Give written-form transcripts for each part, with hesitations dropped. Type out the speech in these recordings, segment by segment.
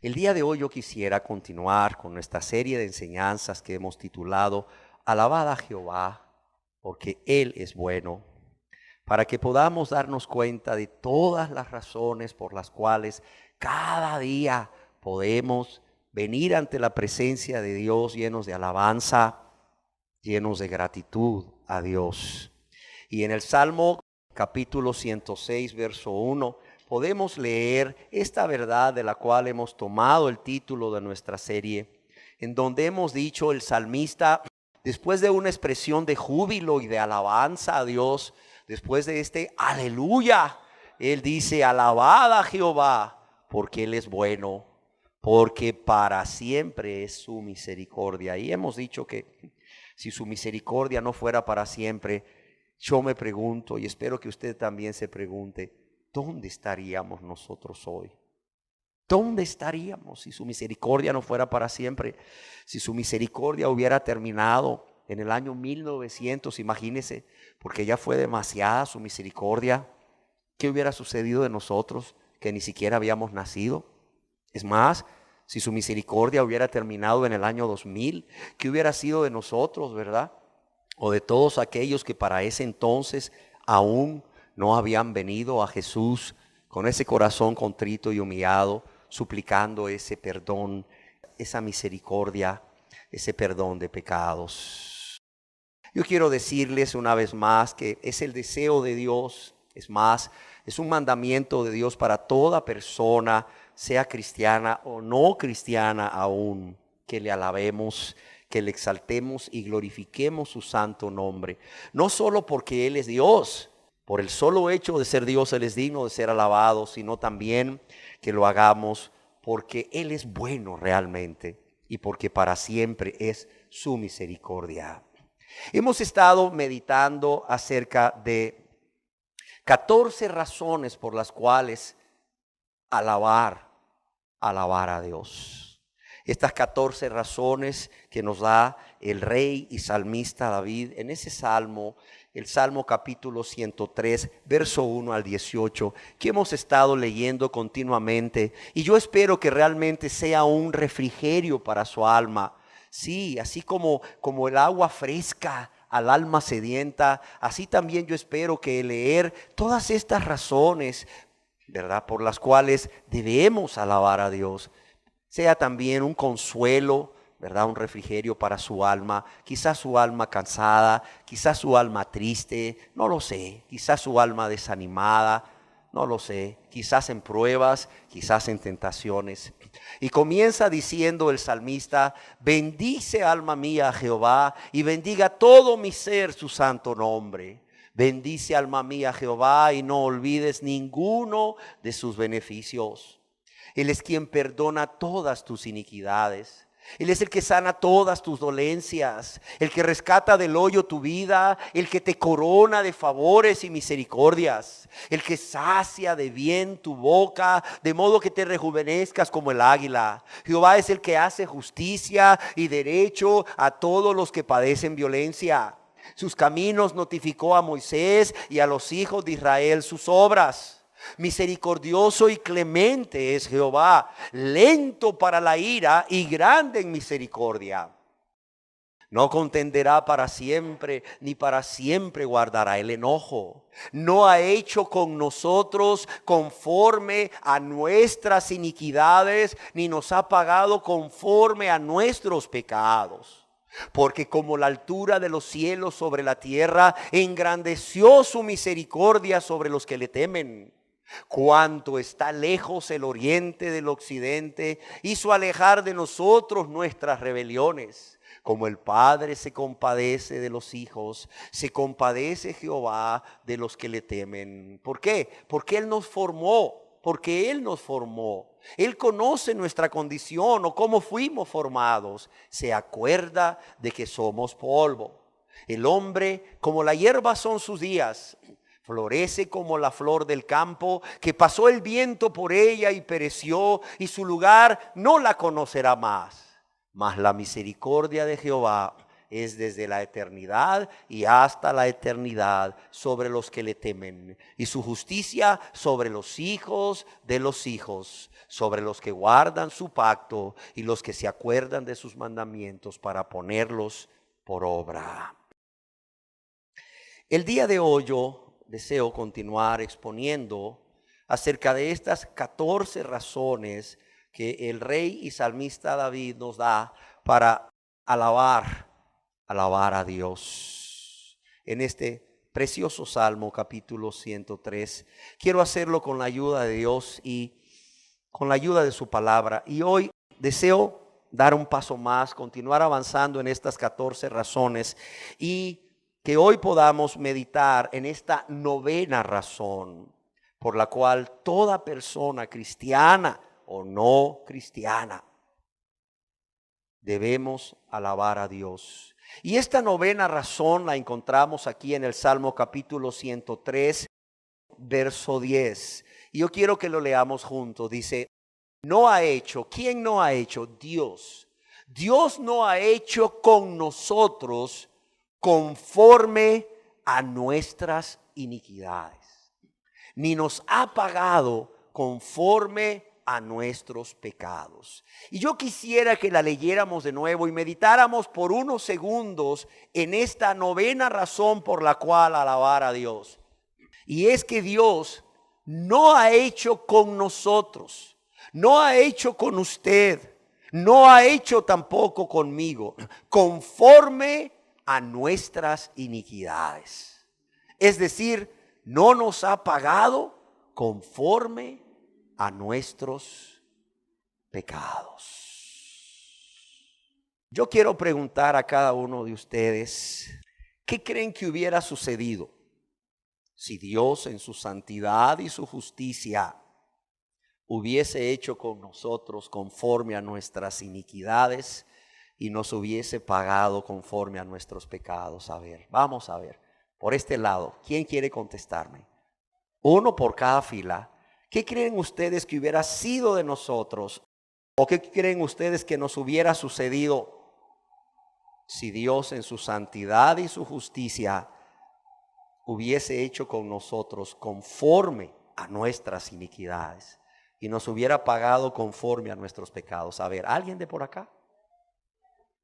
El día de hoy yo quisiera continuar con nuestra serie de enseñanzas que hemos titulado Alabad a Jehová, porque Él es bueno, para que podamos darnos cuenta de todas las razones por las cuales cada día podemos venir ante la presencia de Dios llenos de alabanza, llenos de gratitud a Dios. Y en el Salmo capítulo 106, verso 1, podemos leer esta verdad de la cual hemos tomado el título de nuestra serie, en donde hemos dicho el salmista, después de una expresión de júbilo y de alabanza a Dios, después de este aleluya, él dice, alabad a Jehová, porque Él es bueno, porque para siempre es su misericordia. Y hemos dicho que si su misericordia no fuera para siempre, yo me pregunto, y espero que usted también se pregunte, ¿dónde estaríamos nosotros hoy? ¿Dónde estaríamos si su misericordia no fuera para siempre? Si su misericordia hubiera terminado en el año 1900, imagínese, porque ya fue demasiada su misericordia. ¿Qué hubiera sucedido de nosotros que ni siquiera habíamos nacido? Es más, si su misericordia hubiera terminado en el año 2000, ¿qué hubiera sido de nosotros, verdad? O de todos aquellos que para ese entonces aún no habían venido a Jesús con ese corazón contrito y humillado, suplicando ese perdón, esa misericordia, ese perdón de pecados. Yo quiero decirles una vez más que es el deseo de Dios, es más, es un mandamiento de Dios para toda persona, sea cristiana o no cristiana aún, que le alabemos, que le exaltemos y glorifiquemos su santo nombre. No solo porque Él es Dios, por el solo hecho de ser Dios Él es digno de ser alabado, sino también que lo hagamos porque Él es bueno realmente y porque para siempre es su misericordia. Hemos estado meditando acerca de 14 razones por las cuales alabar a Dios. Estas 14 razones que nos da el rey y salmista David en ese salmo, el Salmo capítulo 103, verso 1 al 18, que hemos estado leyendo continuamente. Y yo espero que realmente sea un refrigerio para su alma. Sí, así como el agua fresca al alma sedienta, así también yo espero que leer todas estas razones, ¿verdad?, por las cuales debemos alabar a Dios, sea también un consuelo, ¿verdad?, un refrigerio para su alma, quizás su alma cansada, quizás su alma triste, no lo sé, quizás su alma desanimada, no lo sé, quizás en pruebas, quizás en tentaciones. Y comienza diciendo el salmista, bendice alma mía a Jehová y bendiga todo mi ser su santo nombre. Bendice alma mía a Jehová y no olvides ninguno de sus beneficios. Él es quien perdona todas tus iniquidades. Él es el que sana todas tus dolencias, el que rescata del hoyo tu vida, el que te corona de favores y misericordias, el que sacia de bien tu boca, de modo que te rejuvenezcas como el águila. Jehová es el que hace justicia y derecho a todos los que padecen violencia. Sus caminos notificó a Moisés y a los hijos de Israel sus obras. Misericordioso y clemente es Jehová, lento para la ira y grande en misericordia. No contenderá para siempre, ni para siempre guardará el enojo. No ha hecho con nosotros conforme a nuestras iniquidades, ni nos ha pagado conforme a nuestros pecados. Porque como la altura de los cielos sobre la tierra, engrandeció su misericordia sobre los que le temen. Cuánto está lejos el oriente del occidente, hizo alejar de nosotros nuestras rebeliones. Como el Padre se compadece de los hijos, se compadece Jehová de los que le temen. ¿Por qué? Porque Él nos formó. Porque Él nos formó. Él conoce nuestra condición o cómo fuimos formados. Se acuerda de que somos polvo. El hombre, como la hierba son sus días, florece como la flor del campo, que pasó el viento por ella y pereció, y su lugar no la conocerá más. Mas la misericordia de Jehová es desde la eternidad y hasta la eternidad sobre los que le temen, y su justicia sobre los hijos de los hijos, sobre los que guardan su pacto y los que se acuerdan de sus mandamientos para ponerlos por obra. El día de hoy yo deseo continuar exponiendo acerca de estas 14 razones que el rey y salmista David nos da para alabar a Dios. En este precioso Salmo capítulo 103, quiero hacerlo con la ayuda de Dios y con la ayuda de su palabra. Y hoy deseo dar un paso más, continuar avanzando en estas 14 razones y que hoy podamos meditar en esta novena razón por la cual toda persona cristiana o no cristiana debemos alabar a Dios. Y esta novena razón la encontramos aquí en el Salmo capítulo 103, verso 10. Y yo quiero que lo leamos juntos. Dice, no ha hecho, ¿quién no ha hecho? Dios. Dios no ha hecho con nosotros conforme a nuestras iniquidades, ni nos ha pagado conforme a nuestros pecados. Y yo quisiera que la leyéramos de nuevo y meditáramos por unos segundos en esta novena razón por la cual alabar a Dios. Y es que Dios no ha hecho con nosotros, no ha hecho con usted, no ha hecho tampoco conmigo, conforme a nuestras iniquidades. Es decir, no nos ha pagado conforme a nuestros pecados. Yo quiero preguntar a cada uno de ustedes, ¿qué creen que hubiera sucedido si Dios en su santidad y su justicia hubiese hecho con nosotros conforme a nuestras iniquidades y nos hubiese pagado conforme a nuestros pecados? A ver, vamos a ver. Por este lado, ¿quién quiere contestarme? Uno por cada fila. ¿Qué creen ustedes que hubiera sido de nosotros? ¿O qué creen ustedes que nos hubiera sucedido si Dios en su santidad y su justicia hubiese hecho con nosotros conforme a nuestras iniquidades y nos hubiera pagado conforme a nuestros pecados? A ver, ¿alguien de por acá?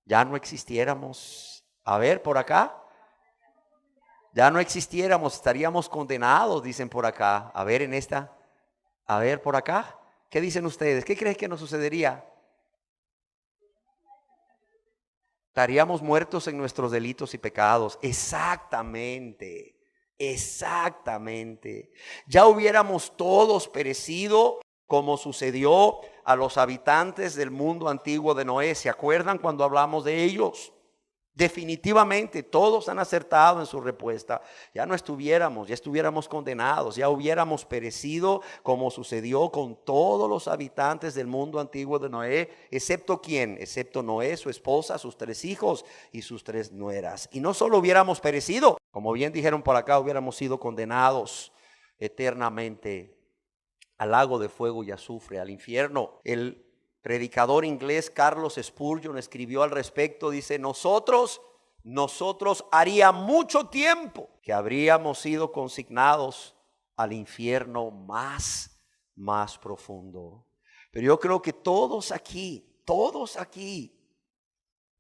Ya no existiéramos. A ver, por acá. Ya no existiéramos, estaríamos condenados, dicen por acá. A ver, en esta. A ver, por acá. ¿Qué dicen ustedes? ¿Qué creen que nos sucedería? Estaríamos muertos en nuestros delitos y pecados. Exactamente. Exactamente. Ya hubiéramos todos perecido como sucedió a los habitantes del mundo antiguo de Noé. ¿Se acuerdan cuando hablamos de ellos? Definitivamente todos han acertado en su respuesta. Ya no estuviéramos, ya estuviéramos condenados, ya hubiéramos perecido como sucedió con todos los habitantes del mundo antiguo de Noé, excepto ¿quién? Excepto Noé, su esposa, sus 3 hijos y sus 3 nueras. Y no solo hubiéramos perecido, como bien dijeron por acá, hubiéramos sido condenados eternamente al lago de fuego y azufre, al infierno. El predicador inglés Carlos Spurgeon escribió al respecto, dice, nosotros haría mucho tiempo que habríamos sido consignados al infierno más profundo. Pero yo creo que todos aquí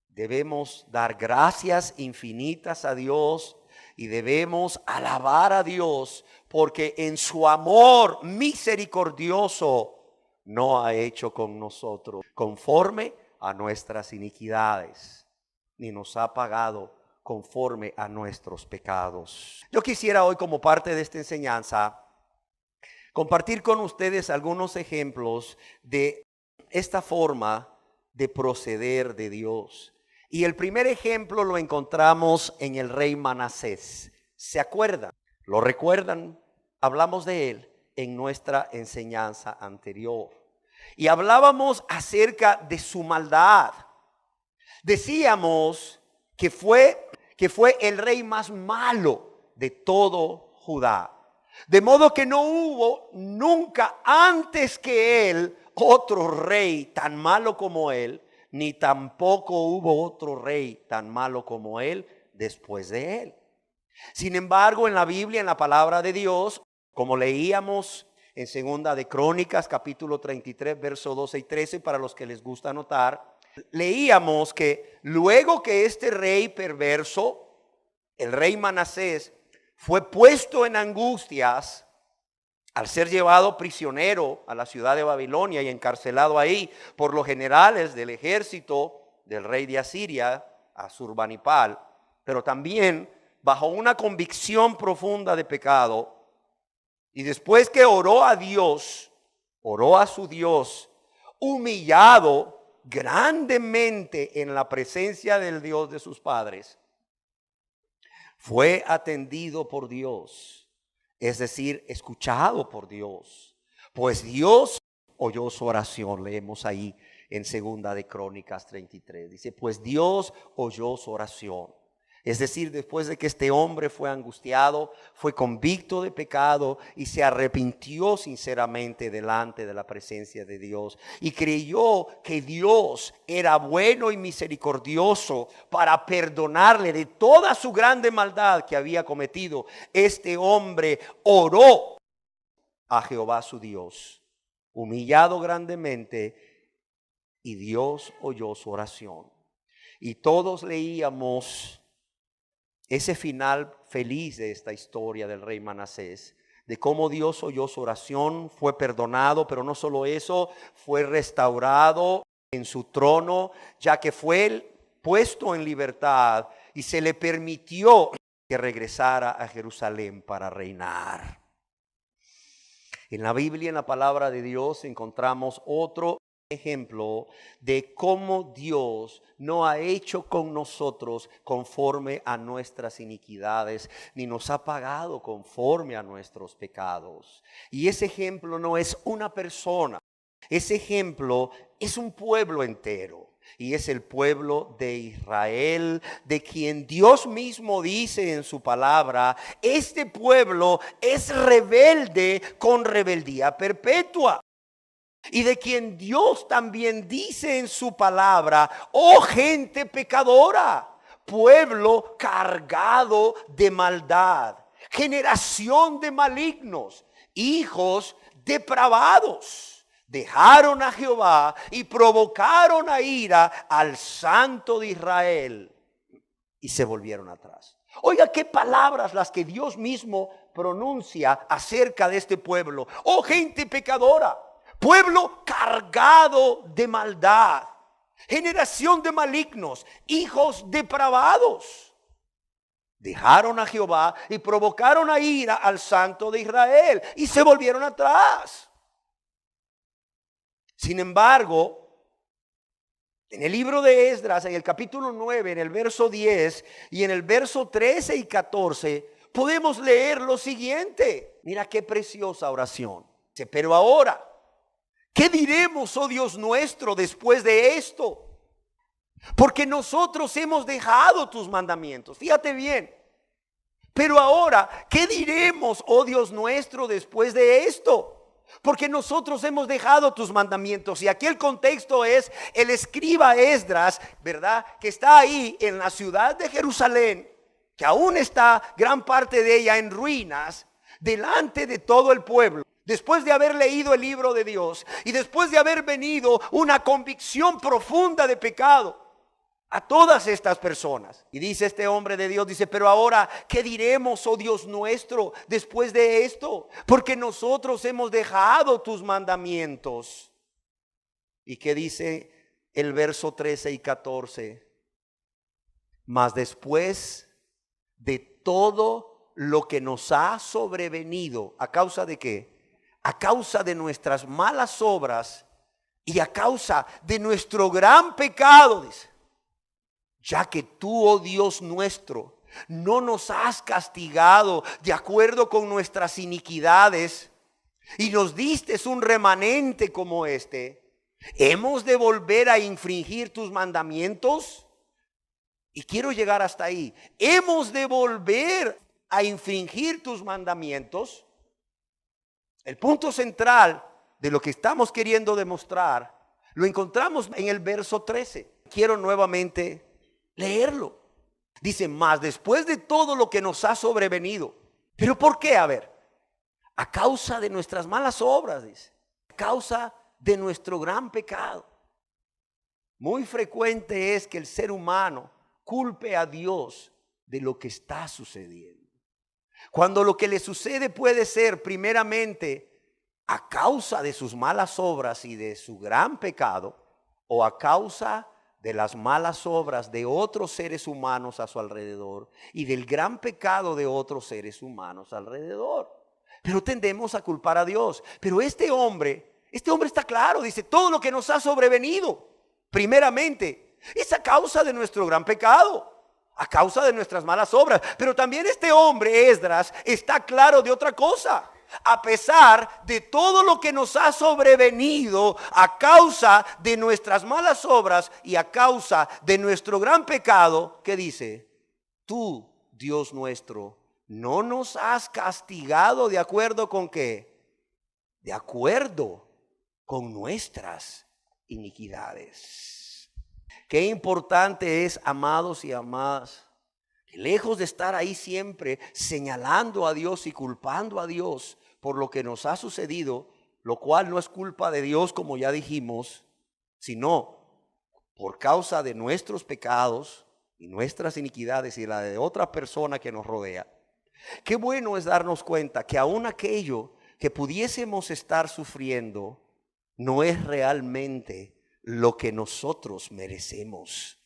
debemos dar gracias infinitas a Dios y debemos alabar a Dios porque en su amor misericordioso no ha hecho con nosotros conforme a nuestras iniquidades, ni nos ha pagado conforme a nuestros pecados. Yo quisiera hoy, como parte de esta enseñanza, compartir con ustedes algunos ejemplos de esta forma de proceder de Dios. Y el primer ejemplo lo encontramos en el rey Manasés. ¿Se acuerdan? ¿Lo recuerdan? Hablamos de él en nuestra enseñanza anterior. Y hablábamos acerca de su maldad. Decíamos que fue el rey más malo de todo Judá. De modo que no hubo nunca antes que él otro rey tan malo como él, ni tampoco hubo otro rey tan malo como él después de él. Sin embargo, en la Biblia, en la palabra de Dios, como leíamos en Segunda de Crónicas, capítulo 33, versos 12 y 13, para los que les gusta anotar, leíamos que luego que este rey perverso, el rey Manasés, fue puesto en angustias al ser llevado prisionero a la ciudad de Babilonia y encarcelado ahí por los generales del ejército del rey de Asiria, Asurbanipal, pero también bajo una convicción profunda de pecado. Y después que oró a Dios, oró a su Dios, humillado grandemente en la presencia del Dios de sus padres, fue atendido por Dios, es decir, escuchado por Dios, pues Dios oyó su oración. Leemos ahí en Segunda de Crónicas 33, dice, pues Dios oyó su oración. Es decir, después de que este hombre fue angustiado, fue convicto de pecado y se arrepintió sinceramente delante de la presencia de Dios y creyó que Dios era bueno y misericordioso para perdonarle de toda su grande maldad que había cometido, este hombre oró a Jehová su Dios, humillado grandemente, y Dios oyó su oración. Y todos leíamos ese final feliz de esta historia del rey Manasés, de cómo Dios oyó su oración, fue perdonado, pero no solo eso, fue restaurado en su trono, ya que fue puesto en libertad y se le permitió que regresara a Jerusalén para reinar. En la Biblia, en la palabra de Dios, encontramos otro ejemplo de cómo Dios no ha hecho con nosotros conforme a nuestras iniquidades, ni nos ha pagado conforme a nuestros pecados. Y ese ejemplo no es una persona, ese ejemplo es un pueblo entero. Y es el pueblo de Israel, de quien Dios mismo dice en su palabra, este pueblo es rebelde con rebeldía perpetua. Y de quien Dios también dice en su palabra, oh gente pecadora, pueblo cargado de maldad, generación de malignos, hijos depravados, dejaron a Jehová y provocaron a ira al Santo de Israel y se volvieron atrás. Oiga, qué palabras las que Dios mismo pronuncia acerca de este pueblo. Oh gente pecadora, pueblo cargado de maldad, generación de malignos, hijos depravados. Dejaron a Jehová y provocaron a ira al Santo de Israel y se volvieron atrás. Sin embargo, en el libro de Esdras, en el capítulo 9, en el verso 10 y en el verso 13 y 14, podemos leer lo siguiente. Mira qué preciosa oración. Dice, pero ahora, ¿qué diremos, oh Dios nuestro, después de esto? Porque nosotros hemos dejado tus mandamientos. Fíjate bien. Pero ahora, ¿qué diremos, oh Dios nuestro, después de esto? Porque nosotros hemos dejado tus mandamientos. Y aquí el contexto es el escriba Esdras, ¿verdad? Que está ahí en la ciudad de Jerusalén, que aún está gran parte de ella en ruinas, delante de todo el pueblo. Después de haber leído el libro de Dios y después de haber venido una convicción profunda de pecado a todas estas personas. Y dice este hombre de Dios, dice, pero ahora, ¿qué diremos, oh Dios nuestro, después de esto? Porque nosotros hemos dejado tus mandamientos. ¿Y qué dice el verso 13 y 14? Mas después de todo lo que nos ha sobrevenido, ¿a causa de qué? A causa de nuestras malas obras y a causa de nuestro gran pecado, dice. Ya que tú, oh Dios nuestro, no nos has castigado de acuerdo con nuestras iniquidades y nos diste un remanente como este, ¿hemos de volver a infringir tus mandamientos? Y quiero llegar hasta ahí. ¿Hemos de volver a infringir tus mandamientos? El punto central de lo que estamos queriendo demostrar Lo encontramos en el verso 13. Quiero nuevamente leerlo. Dice, mas después de todo lo que nos ha sobrevenido. ¿Pero por qué? A ver, a causa de nuestras malas obras, dice. A causa de nuestro gran pecado. Muy frecuente es que el ser humano culpe a Dios de lo que está sucediendo. Cuando lo que le sucede puede ser primeramente a causa de sus malas obras y de su gran pecado, o a causa de las malas obras de otros seres humanos a su alrededor y del gran pecado de otros seres humanos alrededor. Pero tendemos a culpar a Dios. Pero este hombre está claro, dice, todo lo que nos ha sobrevenido, primeramente, es a causa de nuestro gran pecado, a causa de nuestras malas obras. Pero también este hombre, Esdras, está claro de otra cosa. A pesar de todo lo que nos ha sobrevenido a causa de nuestras malas obras y a causa de nuestro gran pecado, ¿qué dice? Tú, Dios nuestro, no nos has castigado de acuerdo con ¿qué? De acuerdo con nuestras iniquidades. Qué importante es, amados y amadas, que lejos de estar ahí siempre señalando a Dios y culpando a Dios por lo que nos ha sucedido, lo cual no es culpa de Dios, como ya dijimos, sino por causa de nuestros pecados y nuestras iniquidades y la de otra persona que nos rodea. Qué bueno es darnos cuenta que aún aquello que pudiésemos estar sufriendo no es realmente lo que nosotros merecemos,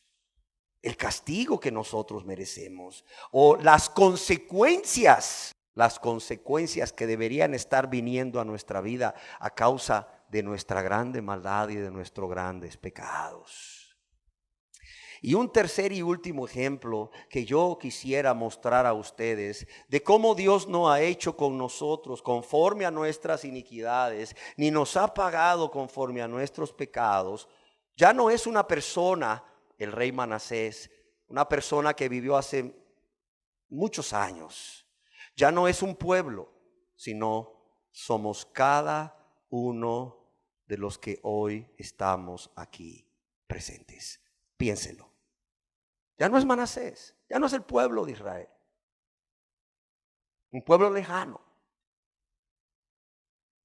el castigo que nosotros merecemos o las consecuencias que deberían estar viniendo a nuestra vida a causa de nuestra grande maldad y de nuestros grandes pecados. Y un tercer y último ejemplo que yo quisiera mostrar a ustedes de cómo Dios no ha hecho con nosotros conforme a nuestras iniquidades, ni nos ha pagado conforme a nuestros pecados, ya no es una persona, el rey Manasés, una persona que vivió hace muchos años. Ya no es un pueblo, sino somos cada uno de los que hoy estamos aquí presentes. Piénselo. Ya no es Manasés, ya no es el pueblo de Israel. Un pueblo lejano.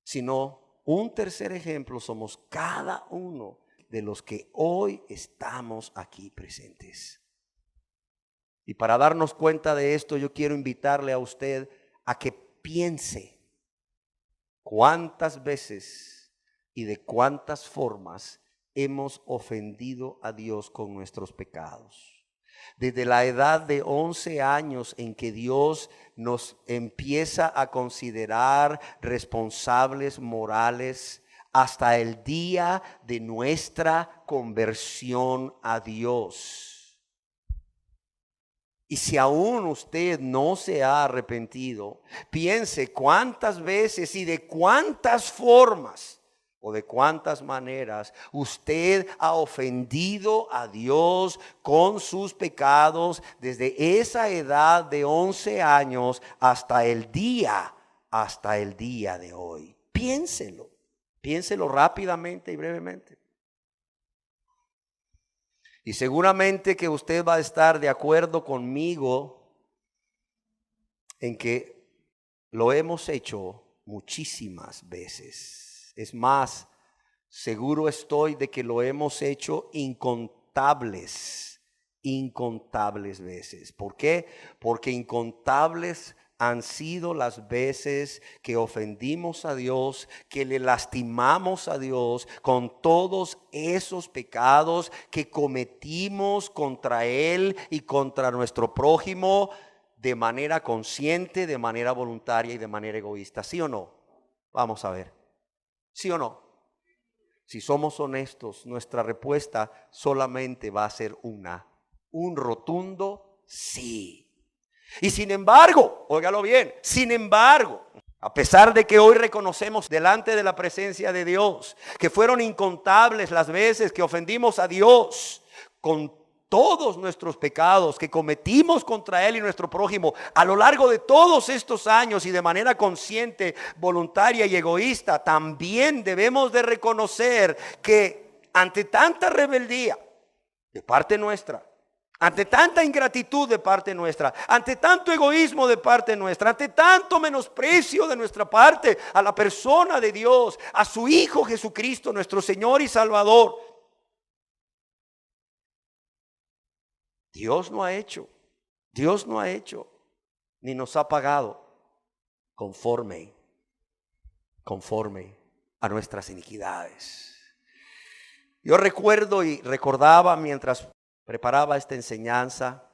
Sino un tercer ejemplo somos cada uno de los que hoy estamos aquí presentes. Y para darnos cuenta de esto, yo quiero invitarle a usted a que piense cuántas veces y de cuántas formas hemos ofendido a Dios con nuestros pecados. Desde la edad de 11 años en que Dios nos empieza a considerar responsables morales, hasta el día de nuestra conversión a Dios. Y si aún usted no se ha arrepentido, piense cuántas veces y de cuántas formas o de cuántas maneras usted ha ofendido a Dios con sus pecados desde esa edad de 11 años hasta el día de hoy. Piénselo rápidamente y brevemente. Y seguramente que usted va a estar de acuerdo conmigo en que lo hemos hecho muchísimas veces. Es más, seguro estoy de que lo hemos hecho incontables veces. ¿Por qué? Porque incontables han sido las veces que ofendimos a Dios, que le lastimamos a Dios con todos esos pecados que cometimos contra Él y contra nuestro prójimo de manera consciente, de manera voluntaria y de manera egoísta. ¿Sí o no? Vamos a ver. ¿Sí o no? Si somos honestos, nuestra respuesta solamente va a ser un rotundo sí. Y sin embargo, óigalo bien, sin embargo, a pesar de que hoy reconocemos delante de la presencia de Dios que fueron incontables las veces que ofendimos a Dios con todos nuestros pecados que cometimos contra Él y nuestro prójimo a lo largo de todos estos años y de manera consciente, voluntaria y egoísta, también debemos de reconocer que ante tanta rebeldía de parte nuestra, ante tanta ingratitud de parte nuestra, ante tanto egoísmo de parte nuestra, ante tanto menosprecio de nuestra parte a la persona de Dios, a su Hijo Jesucristo, nuestro Señor y Salvador, Dios no ha hecho, ni nos ha pagado conforme a nuestras iniquidades. Yo recuerdo y recordaba mientras preparaba esta enseñanza,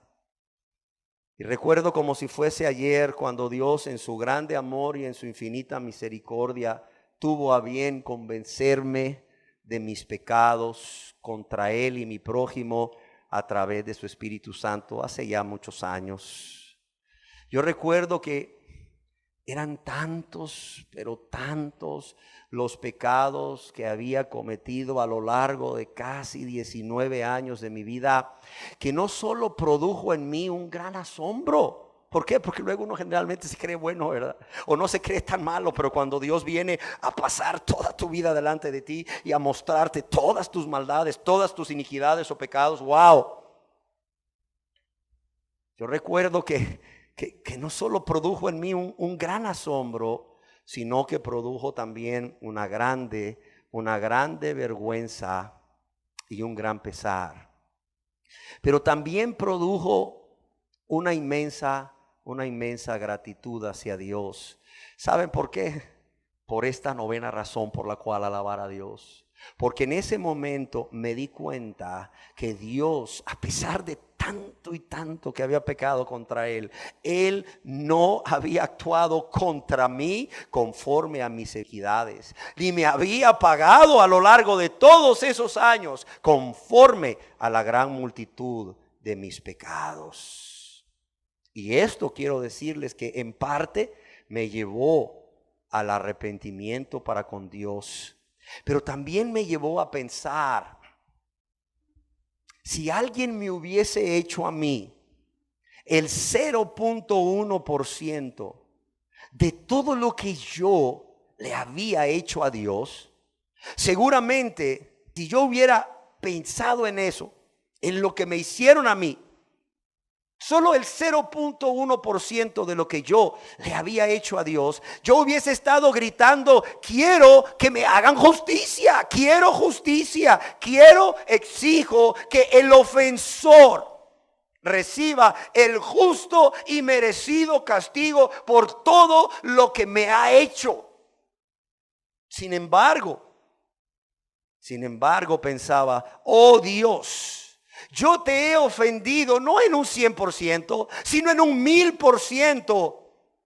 y recuerdo como si fuese ayer cuando Dios en su grande amor y en su infinita misericordia tuvo a bien convencerme de mis pecados contra Él y mi prójimo a través de su Espíritu Santo hace ya muchos años. Yo recuerdo que eran tantos, pero tantos los pecados que había cometido a lo largo de casi 19 años de mi vida, que no solo produjo en mí un gran asombro. ¿Por qué? Porque luego uno generalmente se cree bueno, ¿verdad? O no se cree tan malo, pero cuando Dios viene a pasar toda tu vida delante de ti y a mostrarte todas tus maldades, todas tus iniquidades o pecados, ¡wow! Yo recuerdo que no solo produjo en mí un gran asombro, sino que produjo también una grande vergüenza y un gran pesar. Pero también produjo una inmensa gratitud hacia Dios. ¿Saben por qué? Por esta novena razón por la cual alabar a Dios. Porque en ese momento me di cuenta que Dios, a pesar de tanto y tanto que había pecado contra Él, Él no había actuado contra mí conforme a mis iniquidades, ni me había pagado a lo largo de todos esos años conforme a la gran multitud de mis pecados. Y esto quiero decirles que en parte me llevó al arrepentimiento para con Dios. Pero también me llevó a pensar, si alguien me hubiese hecho a mí el 0.1% de todo lo que yo le había hecho a Dios, seguramente si yo hubiera pensado en eso, en lo que me hicieron a mí, solo el 0.1% de lo que yo le había hecho a Dios, yo hubiese estado gritando: quiero que me hagan justicia, quiero justicia, exijo que el ofensor reciba el justo y merecido castigo por todo lo que me ha hecho. Sin embargo, pensaba: oh Dios, yo te he ofendido no en un 100%, sino en un 1000%,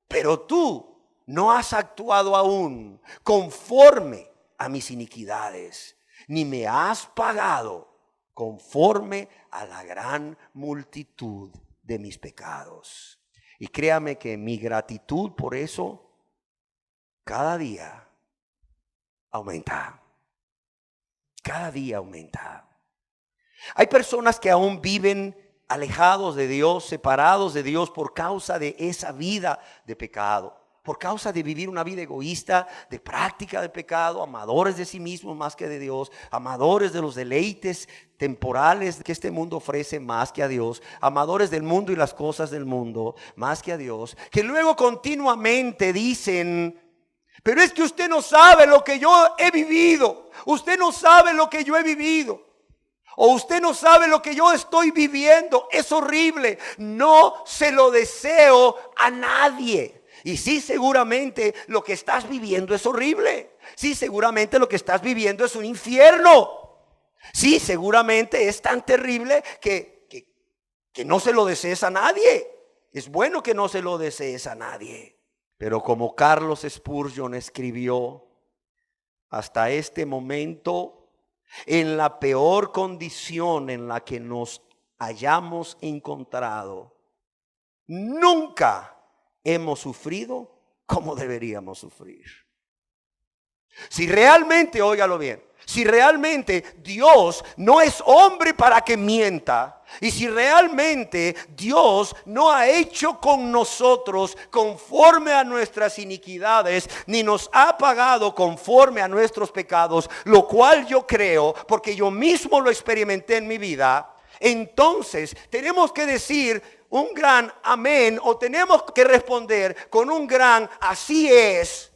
pero tú no has actuado aún conforme a mis iniquidades, ni me has pagado conforme a la gran multitud de mis pecados. Y créame que mi gratitud por eso cada día aumenta. Cada día aumenta. Hay personas que aún viven alejados de Dios, separados de Dios por causa de esa vida de pecado, por causa de vivir una vida egoísta, de práctica de pecado, amadores de sí mismos más que de Dios, amadores de los deleites temporales que este mundo ofrece más que a Dios, amadores del mundo y las cosas del mundo más que a Dios, que luego continuamente dicen: pero es que usted no sabe lo que yo he vivido, usted no sabe lo que yo he vivido. O usted no sabe lo que yo estoy viviendo, es horrible, no se lo deseo a nadie. Y sí, seguramente lo que estás viviendo es horrible. Sí, seguramente lo que estás viviendo es un infierno. Sí, seguramente es tan terrible que no se lo desees a nadie. Es bueno que no se lo desees a nadie. Pero como Carlos Spurgeon escribió, hasta este momento, en la peor condición en la que nos hayamos encontrado, nunca hemos sufrido como deberíamos sufrir. Si realmente, óigalo bien, Si realmente Dios no es hombre para que mienta, y si realmente Dios no ha hecho con nosotros conforme a nuestras iniquidades, ni nos ha pagado conforme a nuestros pecados, lo cual yo creo, porque yo mismo lo experimenté en mi vida, entonces tenemos que decir un gran amén, o tenemos que responder con un gran así es,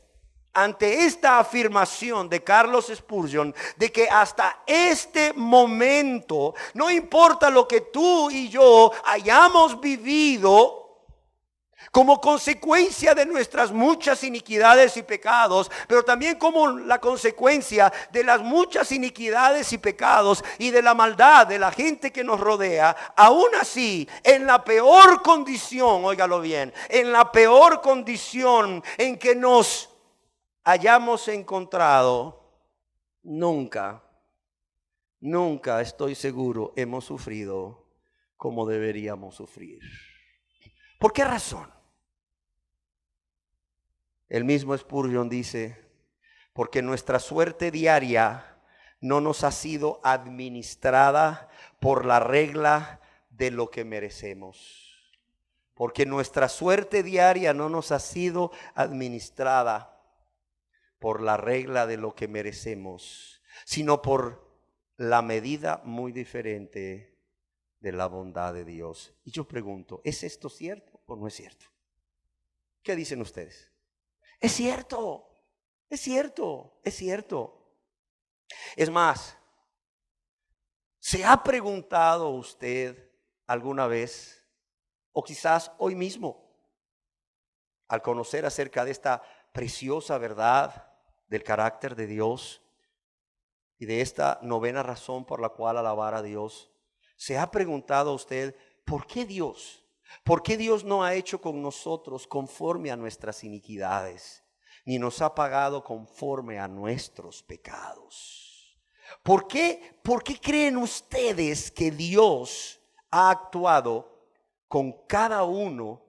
ante esta afirmación de Carlos Spurgeon, de que hasta este momento, no importa lo que tú y yo hayamos vivido como consecuencia de nuestras muchas iniquidades y pecados, pero también como la consecuencia de las muchas iniquidades y pecados y de la maldad de la gente que nos rodea, aún así, en la peor condición, óigalo bien, en la peor condición en que nos hayamos encontrado, nunca estoy seguro hemos sufrido como deberíamos sufrir. ¿Por qué razón? El mismo Spurgeon dice, porque nuestra suerte diaria no nos ha sido administrada por la regla de lo que merecemos. Porque nuestra suerte diaria no nos ha sido administrada por la regla de lo que merecemos, sino por la medida muy diferente de la bondad de Dios. Y yo pregunto, ¿es esto cierto o no es cierto? ¿Qué dicen ustedes? Es cierto, es cierto, es cierto. Es más, ¿se ha preguntado usted alguna vez, o quizás hoy mismo, al conocer acerca de esta preciosa verdad del carácter de Dios y de esta novena razón por la cual alabar a Dios, se ha preguntado usted, ¿por qué Dios? ¿Por qué Dios no ha hecho con nosotros conforme a nuestras iniquidades, ni nos ha pagado conforme a nuestros pecados? ¿Por qué creen ustedes que Dios ha actuado con cada uno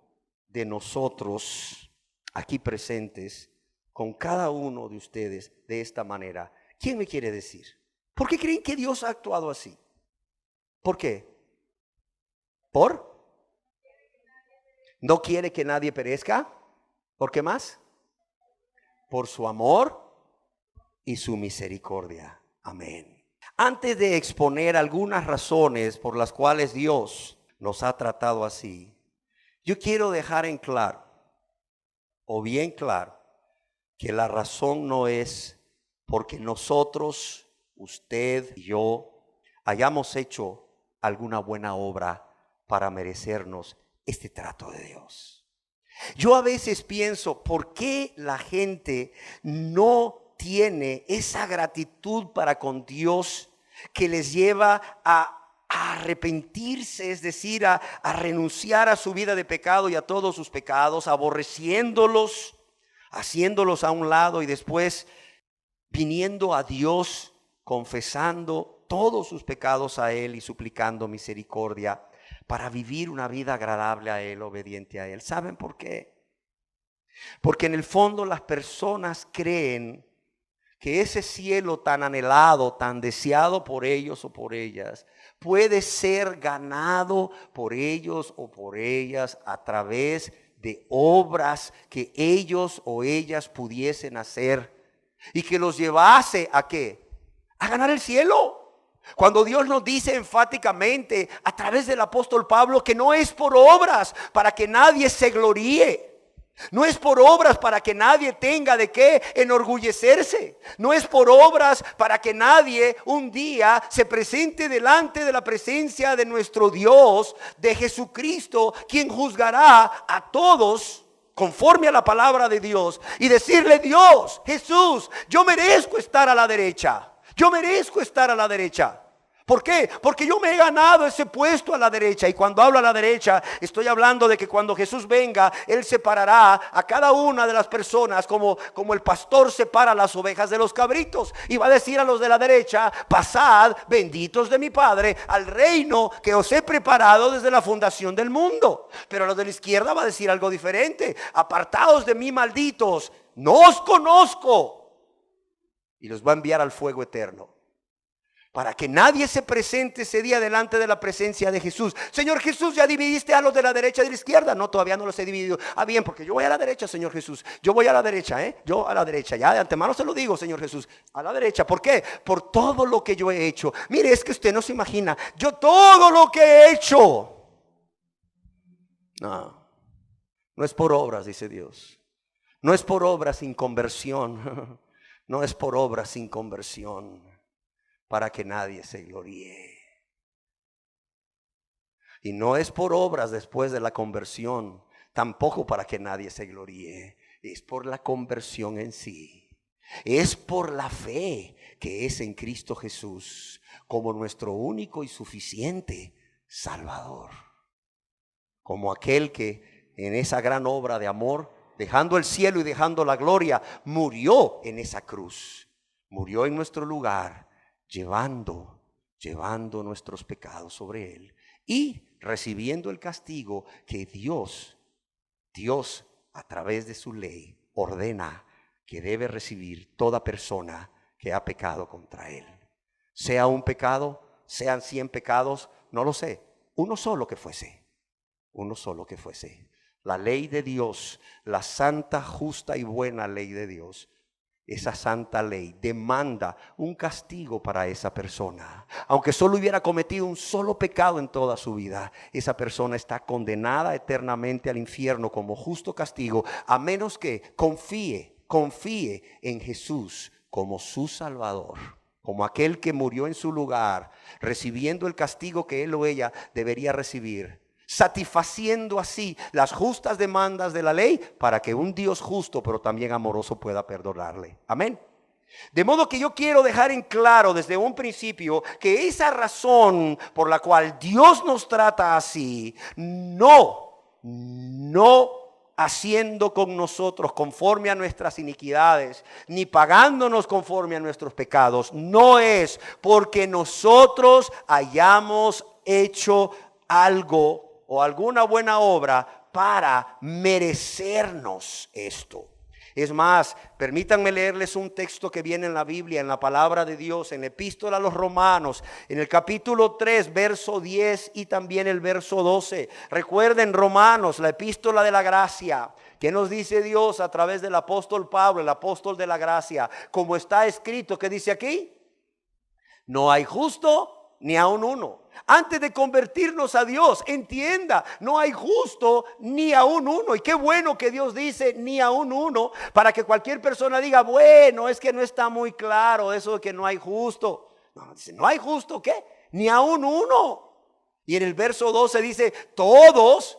de nosotros aquí presentes, con cada uno de ustedes de esta manera? ¿Quién me quiere decir? ¿Por qué creen que Dios ha actuado así? ¿Por qué? ¿Por? ¿No quiere que nadie perezca? ¿Por qué más? Por su amor y su misericordia. Amén. Antes de exponer algunas razones por las cuales Dios nos ha tratado así, yo quiero dejar en claro, o bien claro, que la razón no es porque nosotros, usted y yo, hayamos hecho alguna buena obra para merecernos este trato de Dios. Yo a veces pienso, ¿por qué la gente no tiene esa gratitud para con Dios que les lleva a arrepentirse, es decir, a renunciar a su vida de pecado y a todos sus pecados, aborreciéndolos, haciéndolos a un lado y después viniendo a Dios, confesando todos sus pecados a Él y suplicando misericordia para vivir una vida agradable a Él, obediente a Él? ¿Saben por qué? Porque en el fondo las personas creen que ese cielo tan anhelado, tan deseado por ellos o por ellas, puede ser ganado por ellos o por ellas a través de obras que ellos o ellas pudiesen hacer y que los llevase ¿a qué? A ganar el cielo. Cuando Dios nos dice enfáticamente a través del apóstol Pablo que no es por obras para que nadie se gloríe. No es por obras para que nadie tenga de qué enorgullecerse. No es por obras para que nadie un día se presente delante de la presencia de nuestro Dios, de Jesucristo, quien juzgará a todos conforme a la palabra de Dios, y decirle: Dios, Jesús, yo merezco estar a la derecha. Yo merezco estar a la derecha. ¿Por qué? Porque yo me he ganado ese puesto a la derecha. Y cuando hablo a la derecha, estoy hablando de que cuando Jesús venga, Él separará a cada una de las personas como el pastor separa las ovejas de los cabritos. Y va a decir a los de la derecha: pasad, benditos de mi Padre, al reino que os he preparado desde la fundación del mundo. Pero a los de la izquierda va a decir algo diferente: apartados de mí, malditos, no os conozco. y los va a enviar al fuego eterno. Para que nadie se presente ese día delante de la presencia de Jesús. Señor Jesús, ¿ya dividiste a los de la derecha y de la izquierda? No, todavía no los he dividido. Ah, bien, porque yo voy a la derecha, Señor Jesús. Yo voy a la derecha, yo a la derecha. Ya de antemano se lo digo, Señor Jesús. A la derecha. ¿Por qué? Por todo lo que yo he hecho. Mire, es que usted no se imagina. Yo todo lo que he hecho. No es por obras, dice Dios. No es por obras sin conversión. No es por obras sin conversión, para que nadie se gloríe. Y no es por obras después de la conversión, tampoco para que nadie se gloríe. Es por la conversión en sí. Es por la fe que es en Cristo Jesús como nuestro único y suficiente Salvador. Como aquel que en esa gran obra de amor, dejando el cielo y dejando la gloria, murió en esa cruz. Murió en nuestro lugar, llevando nuestros pecados sobre él y recibiendo el castigo que Dios a través de su ley ordena que debe recibir toda persona que ha pecado contra él. Sea un pecado, sean 100 pecados, no lo sé, uno solo que fuese. La ley de Dios, la santa, justa y buena ley de Dios, esa santa ley demanda un castigo para esa persona. Aunque solo hubiera cometido un solo pecado en toda su vida, esa persona está condenada eternamente al infierno como justo castigo, a menos que confíe en Jesús como su Salvador, como aquel que murió en su lugar, recibiendo el castigo que él o ella debería recibir, satisfaciendo así las justas demandas de la ley para que un Dios justo pero también amoroso pueda perdonarle. Amén. De modo que yo quiero dejar en claro desde un principio que esa razón por la cual Dios nos trata así, no haciendo con nosotros conforme a nuestras iniquidades, ni pagándonos conforme a nuestros pecados, no es porque nosotros hayamos hecho algo o alguna buena obra para merecernos esto. Es más, permítanme leerles un texto que viene en la Biblia, en la palabra de Dios, en la epístola a los Romanos, en el capítulo 3, verso 10 y también el verso 12. Recuerden, Romanos, la epístola de la gracia. ¿Qué nos dice Dios a través del apóstol Pablo, el apóstol de la gracia? Como está escrito, ¿qué dice aquí? No hay justo ni aun uno. Antes de convertirnos a Dios, entienda, no hay justo ni aun uno. Y qué bueno que Dios dice ni aun uno, para que cualquier persona diga, bueno, es que no está muy claro eso de que no hay justo. No, dice, no hay justo, ¿qué? Ni aun uno. Y en el verso 12 dice, todos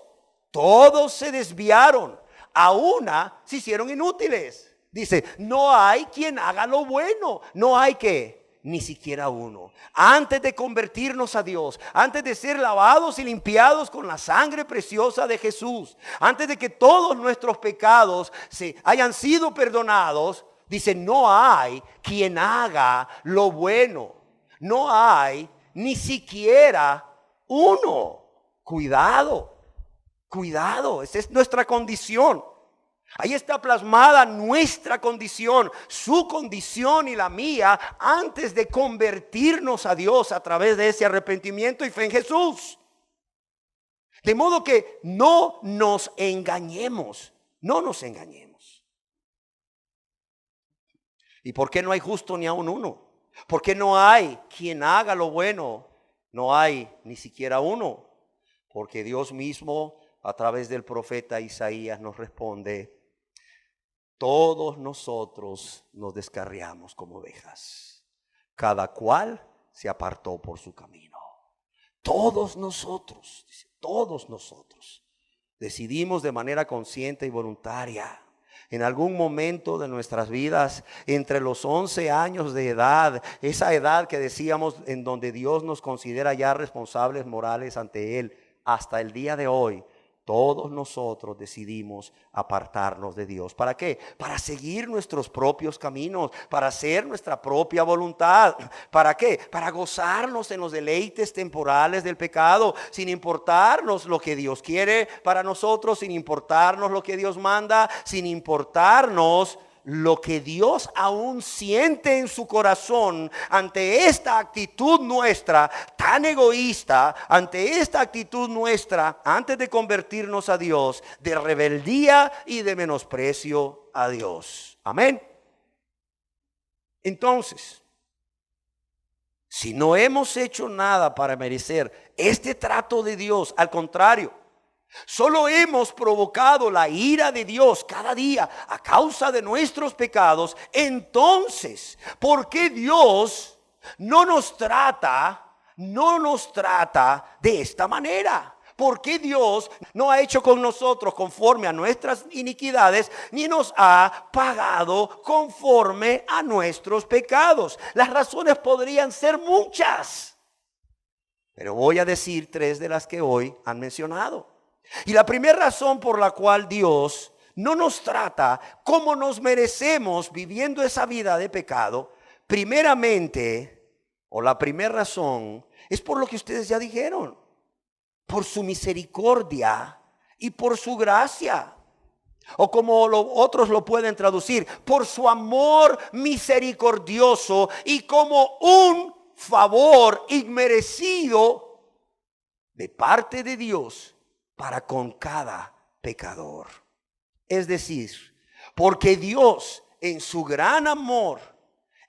se desviaron, a una se hicieron inútiles. Dice, no hay quien haga lo bueno, no hay que ni siquiera uno. Antes de convertirnos a Dios, antes de ser lavados y limpiados con la sangre preciosa de Jesús, antes de que todos nuestros pecados hayan sido perdonados, dice, no hay quien haga lo bueno. No hay ni siquiera uno. Cuidado, esa es nuestra condición. Ahí está plasmada nuestra condición, su condición y la mía antes de convertirnos a Dios a través de ese arrepentimiento y fe en Jesús. De modo que no nos engañemos. ¿Y por qué no hay justo ni aun uno? ¿Por qué no hay quien haga lo bueno? No hay ni siquiera uno. Porque Dios mismo a través del profeta Isaías nos responde, todos nosotros nos descarriamos como ovejas, cada cual se apartó por su camino. Todos nosotros decidimos de manera consciente y voluntaria, en algún momento de nuestras vidas, entre los 11 años de edad, esa edad que decíamos en donde Dios nos considera ya responsables morales ante Él, hasta el día de hoy, todos nosotros decidimos apartarnos de Dios. ¿Para qué? Para seguir nuestros propios caminos, para hacer nuestra propia voluntad. ¿Para qué? Para gozarnos en los deleites temporales del pecado, sin importarnos lo que Dios quiere para nosotros, sin importarnos lo que Dios manda, sin importarnos lo que Dios aún siente en su corazón ante esta actitud nuestra tan egoísta, ante esta actitud nuestra antes de convertirnos a Dios, de rebeldía y de menosprecio a Dios. Amén. Entonces, si no hemos hecho nada para merecer este trato de Dios, al contrario, solo hemos provocado la ira de Dios cada día a causa de nuestros pecados, entonces, ¿por qué Dios no nos trata de esta manera? ¿Por qué Dios no ha hecho con nosotros conforme a nuestras iniquidades, ni nos ha pagado conforme a nuestros pecados? Las razones podrían ser muchas, pero voy a decir 3 de las que hoy han mencionado. Y la primera razón por la cual Dios no nos trata como nos merecemos viviendo esa vida de pecado, primeramente, o la primera razón, es por lo que ustedes ya dijeron. Por su misericordia y por su gracia. O como otros lo pueden traducir, por su amor misericordioso y como un favor inmerecido de parte de Dios para con cada pecador. Es decir, porque Dios en su gran amor,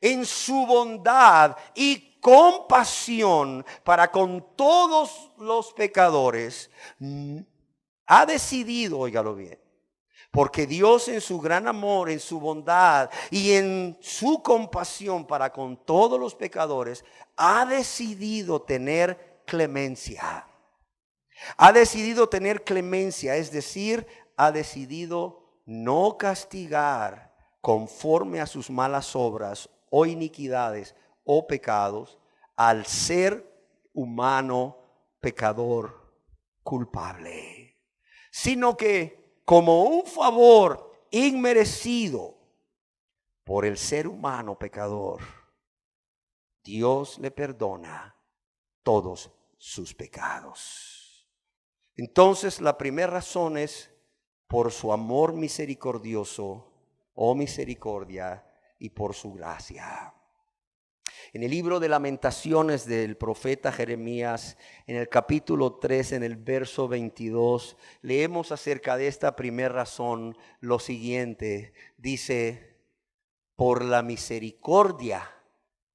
en su bondad y compasión para con todos los pecadores, ha decidido, óigalo bien, porque Dios en su gran amor, en su bondad y en su compasión para con todos los pecadores, ha decidido tener clemencia. Ha decidido tener clemencia, es decir, ha decidido no castigar conforme a sus malas obras o iniquidades o pecados al ser humano pecador culpable, sino que como un favor inmerecido por el ser humano pecador, Dios le perdona todos sus pecados. Entonces, la primera razón es por su amor misericordioso o misericordia y por su gracia. En el libro de Lamentaciones del profeta Jeremías, en el capítulo 3, en el verso 22, leemos acerca de esta primera razón lo siguiente. Dice, por la misericordia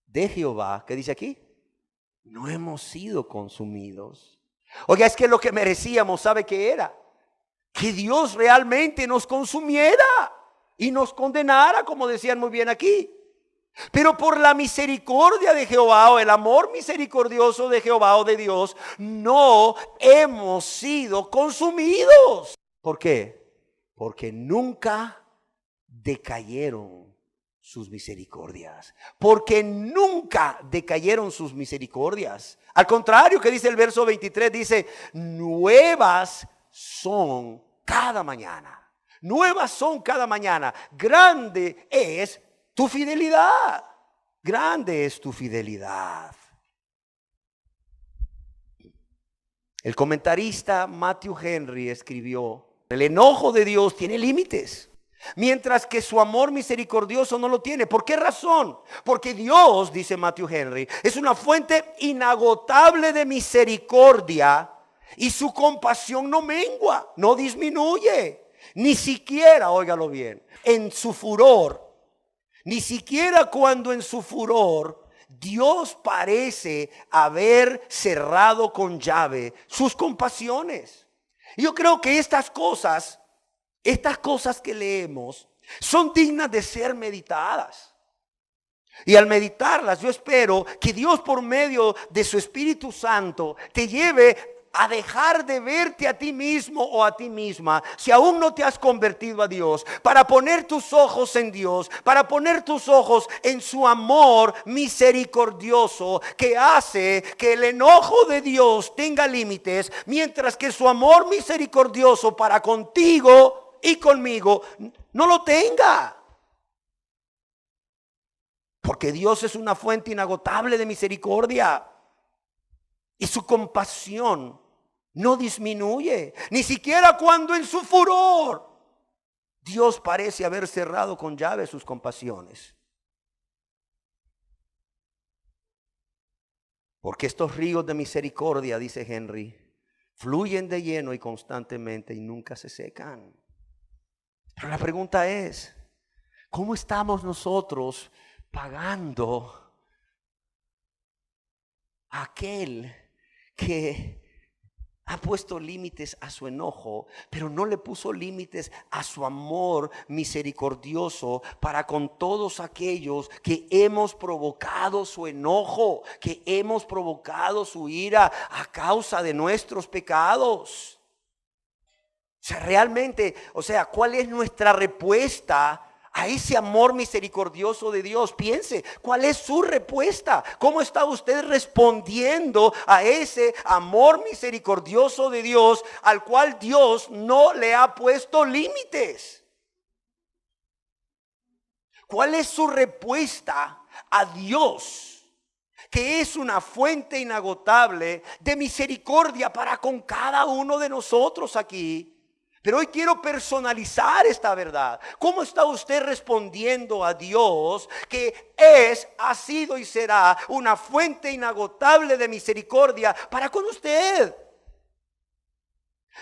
de Jehová, ¿qué dice aquí? No hemos sido consumidos. Oiga, es que lo que merecíamos, ¿sabe qué era? Que Dios realmente nos consumiera y nos condenara, como decían muy bien aquí. Pero por la misericordia de Jehová, o el amor misericordioso de Jehová o de Dios, no hemos sido consumidos. ¿Por qué? Porque nunca decayeron sus misericordias. Porque nunca decayeron sus misericordias. Al contrario, que dice el verso 23, dice, nuevas son cada mañana. Nuevas son cada mañana. Grande es tu fidelidad. Grande es tu fidelidad. El comentarista Matthew Henry escribió, el enojo de Dios tiene límites, mientras que su amor misericordioso no lo tiene. ¿Por qué razón? Porque Dios, dice Matthew Henry, es una fuente inagotable de misericordia y su compasión no mengua, no disminuye, ni siquiera, óigalo bien, en su furor. Ni siquiera cuando en su furor Dios parece haber cerrado con llave sus compasiones. Yo creo que estas cosas que leemos son dignas de ser meditadas. Y al meditarlas, yo espero que Dios, por medio de su Espíritu Santo, te lleve a dejar de verte a ti mismo o a ti misma, si aún no te has convertido a Dios, para poner tus ojos en Dios, para poner tus ojos en su amor misericordioso, que hace que el enojo de Dios tenga límites, mientras que su amor misericordioso para contigo y conmigo no lo tenga. Porque Dios es una fuente inagotable de misericordia y su compasión no disminuye, ni siquiera cuando en su furor Dios parece haber cerrado con llave sus compasiones. Porque estos ríos de misericordia, dice Henry, fluyen de lleno y constantemente y nunca se secan. Pero la pregunta es, ¿cómo estamos nosotros pagando a aquel que ha puesto límites a su enojo, pero no le puso límites a su amor misericordioso para con todos aquellos que hemos provocado su enojo, que hemos provocado su ira a causa de nuestros pecados? O sea, realmente, ¿cuál es nuestra respuesta a ese amor misericordioso de Dios? Piense, ¿cuál es su respuesta? ¿Cómo está usted respondiendo a ese amor misericordioso de Dios al cual Dios no le ha puesto límites? ¿Cuál es su respuesta a Dios, que es una fuente inagotable de misericordia para con cada uno de nosotros aquí? Pero hoy quiero personalizar esta verdad. ¿Cómo está usted respondiendo a Dios, que ha sido y será una fuente inagotable de misericordia para con usted?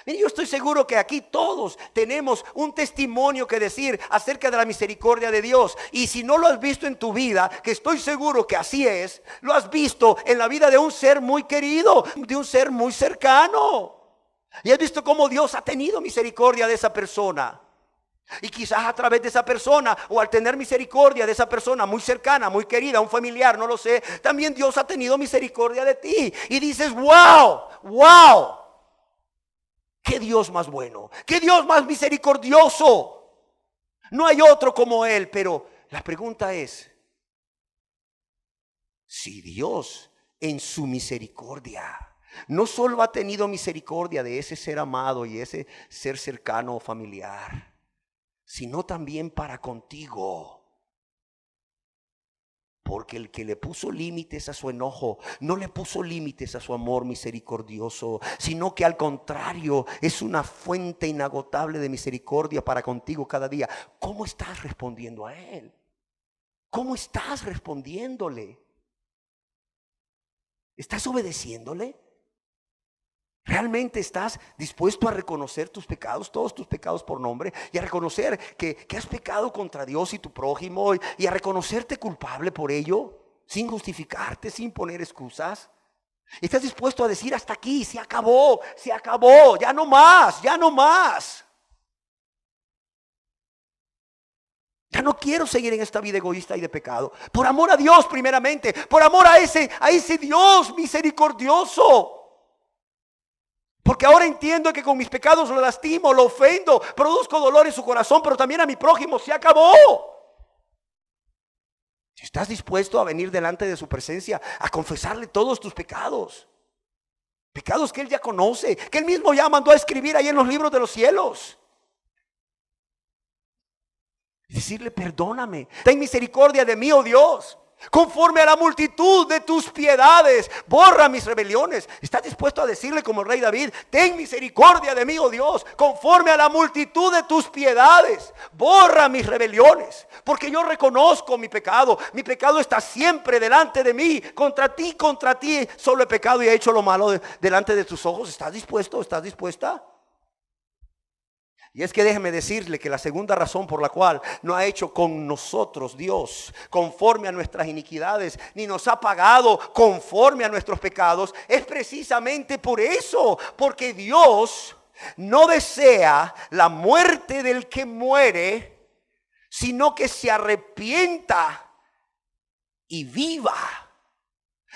Mire, yo estoy seguro que aquí todos tenemos un testimonio que decir acerca de la misericordia de Dios. Y si no lo has visto en tu vida, que estoy seguro que así es, lo has visto en la vida de un ser muy querido, de un ser muy cercano. Y has visto cómo Dios ha tenido misericordia de esa persona. Y quizás a través de esa persona, o al tener misericordia de esa persona muy cercana, muy querida, un familiar, no lo sé, también Dios ha tenido misericordia de ti. Y dices, wow, qué Dios más bueno, qué Dios más misericordioso. No hay otro como Él. Pero la pregunta es, si Dios en su misericordia no solo ha tenido misericordia de ese ser amado y ese ser cercano o familiar, sino también para contigo. Porque el que le puso límites a su enojo, no le puso límites a su amor misericordioso, sino que al contrario, es una fuente inagotable de misericordia para contigo cada día. ¿Cómo estás respondiendo a Él? ¿Cómo estás respondiéndole? ¿Estás obedeciéndole? ¿Realmente estás dispuesto a reconocer tus pecados, todos tus pecados por nombre, y a reconocer que has pecado contra Dios y tu prójimo, y a reconocerte culpable por ello, sin justificarte, sin poner excusas? ¿Estás dispuesto a decir hasta aquí, se acabó, ya no más, ya no más? Ya no quiero seguir en esta vida egoísta y de pecado. Por amor a Dios primeramente, por amor a ese Dios misericordioso. Porque ahora entiendo que con mis pecados lo lastimo, lo ofendo, produzco dolor en su corazón, pero también a mi prójimo. Se acabó. Si estás dispuesto a venir delante de su presencia, a confesarle todos tus pecados, pecados que Él ya conoce, que Él mismo ya mandó a escribir ahí en los libros de los cielos, y decirle, perdóname, ten misericordia de mí, oh Dios. Conforme a la multitud de tus piedades, borra mis rebeliones. ¿Estás dispuesto a decirle como el rey David, ten misericordia de mí, oh Dios? Conforme a la multitud de tus piedades, borra mis rebeliones. Porque yo reconozco mi pecado. Mi pecado está siempre delante de mí. Contra ti solo he pecado y he hecho lo malo delante de tus ojos. ¿Estás dispuesto? ¿Estás dispuesta? Y es que déjeme decirle que la segunda razón por la cual no ha hecho con nosotros Dios conforme a nuestras iniquidades, ni nos ha pagado conforme a nuestros pecados, es precisamente por eso. Porque Dios no desea la muerte del que muere, sino que se arrepienta y viva.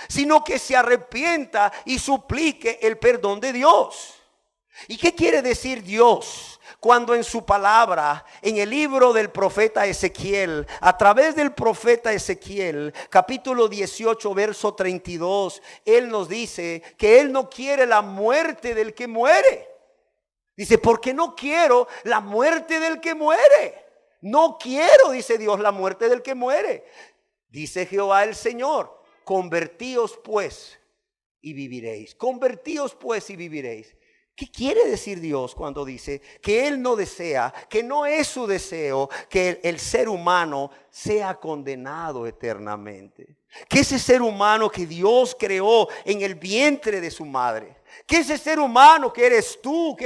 Sino que se arrepienta y suplique el perdón de Dios. ¿Y qué quiere decir Dios cuando en su palabra, en el libro del profeta Ezequiel, a través del profeta Ezequiel, capítulo 18, verso 32, Él nos dice que Él no quiere la muerte del que muere? Dice, porque no quiero la muerte del que muere. No quiero, dice Dios, la muerte del que muere. Dice Jehová el Señor, convertíos pues y viviréis. Convertíos pues y viviréis. ¿Qué quiere decir Dios cuando dice que Él no desea, que no es su deseo que el ser humano sea condenado eternamente? Que ese ser humano que Dios creó en el vientre de su madre, que ese ser humano que eres tú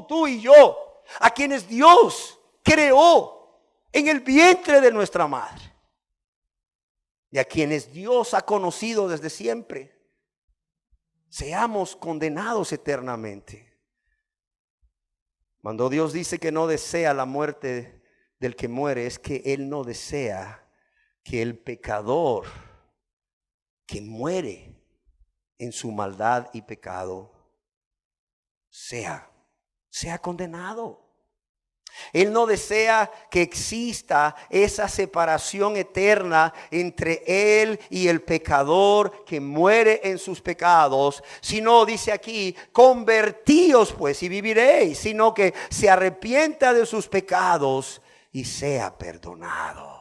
tú y yo, a quienes Dios creó en el vientre de nuestra madre y a quienes Dios ha conocido desde siempre, seamos condenados eternamente. Cuando Dios dice que no desea la muerte del que muere, es que Él no desea que el pecador que muere en su maldad y pecado sea condenado. Él no desea que exista esa separación eterna entre Él y el pecador que muere en sus pecados, sino, dice aquí, convertíos pues y viviréis, sino que se arrepienta de sus pecados y sea perdonado.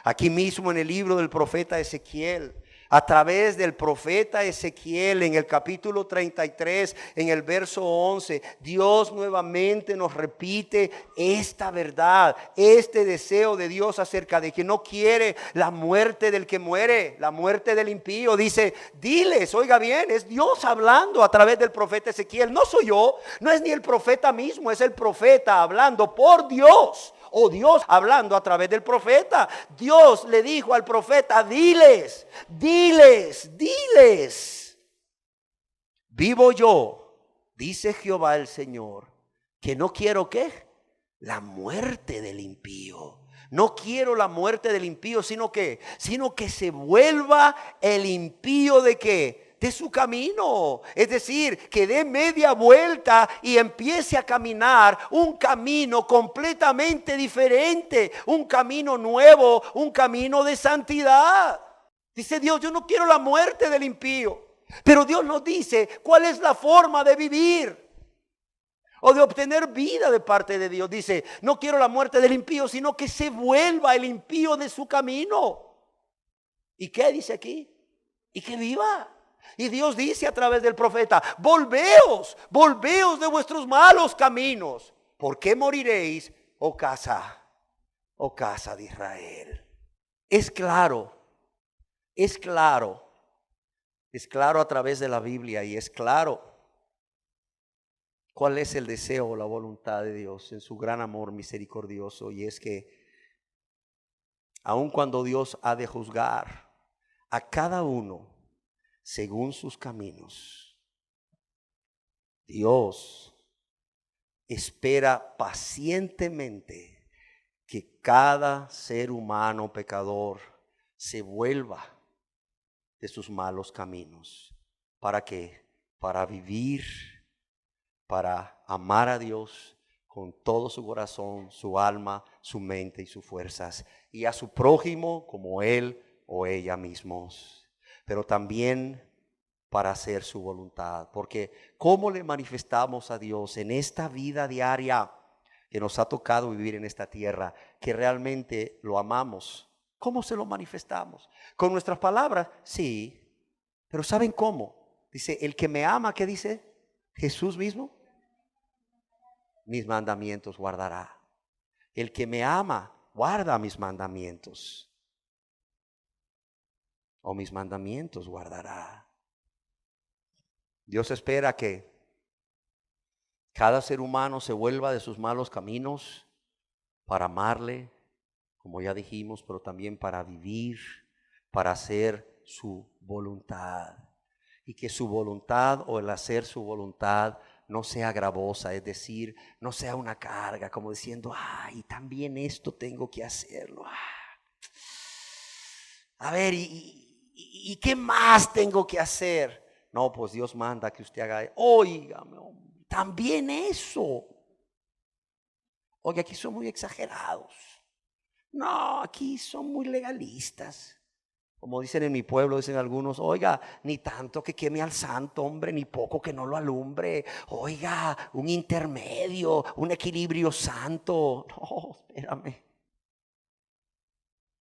Aquí mismo en el libro del profeta Ezequiel, a través del profeta Ezequiel, en el capítulo 33, en el verso 11, Dios nuevamente nos repite esta verdad, este deseo de Dios acerca de que no quiere la muerte del que muere, la muerte del impío. Dice, diles, oiga bien, es Dios hablando a través del profeta Ezequiel. No soy yo, no es ni el profeta mismo, es el profeta hablando por Dios. O Dios hablando a través del profeta. Dios le dijo al profeta, diles. Vivo yo, dice Jehová el Señor, que no quiero ¿qué? La muerte del impío. No quiero la muerte del impío, sino que se vuelva el impío ¿de qué? De su camino, es decir, que dé media vuelta y empiece a caminar un camino completamente diferente, un camino nuevo, un camino de santidad. Dice Dios, yo no quiero la muerte del impío, pero Dios nos dice cuál es la forma de vivir o de obtener vida de parte de Dios. Dice, no quiero la muerte del impío, sino que se vuelva el impío de su camino. ¿Y qué dice aquí? Y que viva. Y Dios dice a través del profeta, volveos de vuestros malos caminos. ¿Por qué moriréis, oh casa de Israel? Es claro a través de la Biblia, y es claro cuál es el deseo o la voluntad de Dios en su gran amor misericordioso. Y es que aun cuando Dios ha de juzgar a cada uno según sus caminos, Dios espera pacientemente que cada ser humano pecador se vuelva de sus malos caminos. ¿Para qué? Para vivir, para amar a Dios con todo su corazón, su alma, su mente y sus fuerzas, y a su prójimo como él o ella mismos. Pero también para hacer su voluntad. Porque ¿cómo le manifestamos a Dios en esta vida diaria que nos ha tocado vivir en esta tierra, que realmente lo amamos? ¿Cómo se lo manifestamos? ¿Con nuestras palabras? Sí. Pero ¿saben cómo? Dice, el que me ama, ¿qué dice? Jesús mismo. Mis mandamientos guardará. El que me ama, guarda mis mandamientos. O mis mandamientos guardará. Dios espera que cada ser humano se vuelva de sus malos caminos para amarle, como ya dijimos, pero también para vivir, para hacer su voluntad. Y que su voluntad o el hacer su voluntad no sea gravosa, es decir, no sea una carga, como diciendo, ay, también esto tengo que hacerlo. A ver, ¿y qué más tengo que hacer? No, pues Dios manda que usted haga, óigame, también eso. Oye, aquí son muy exagerados. No, aquí son muy legalistas. Como dicen en mi pueblo, dicen algunos, oiga, ni tanto que queme al santo, hombre, ni poco que no lo alumbre. Oiga, un intermedio, un equilibrio santo. No, espérame.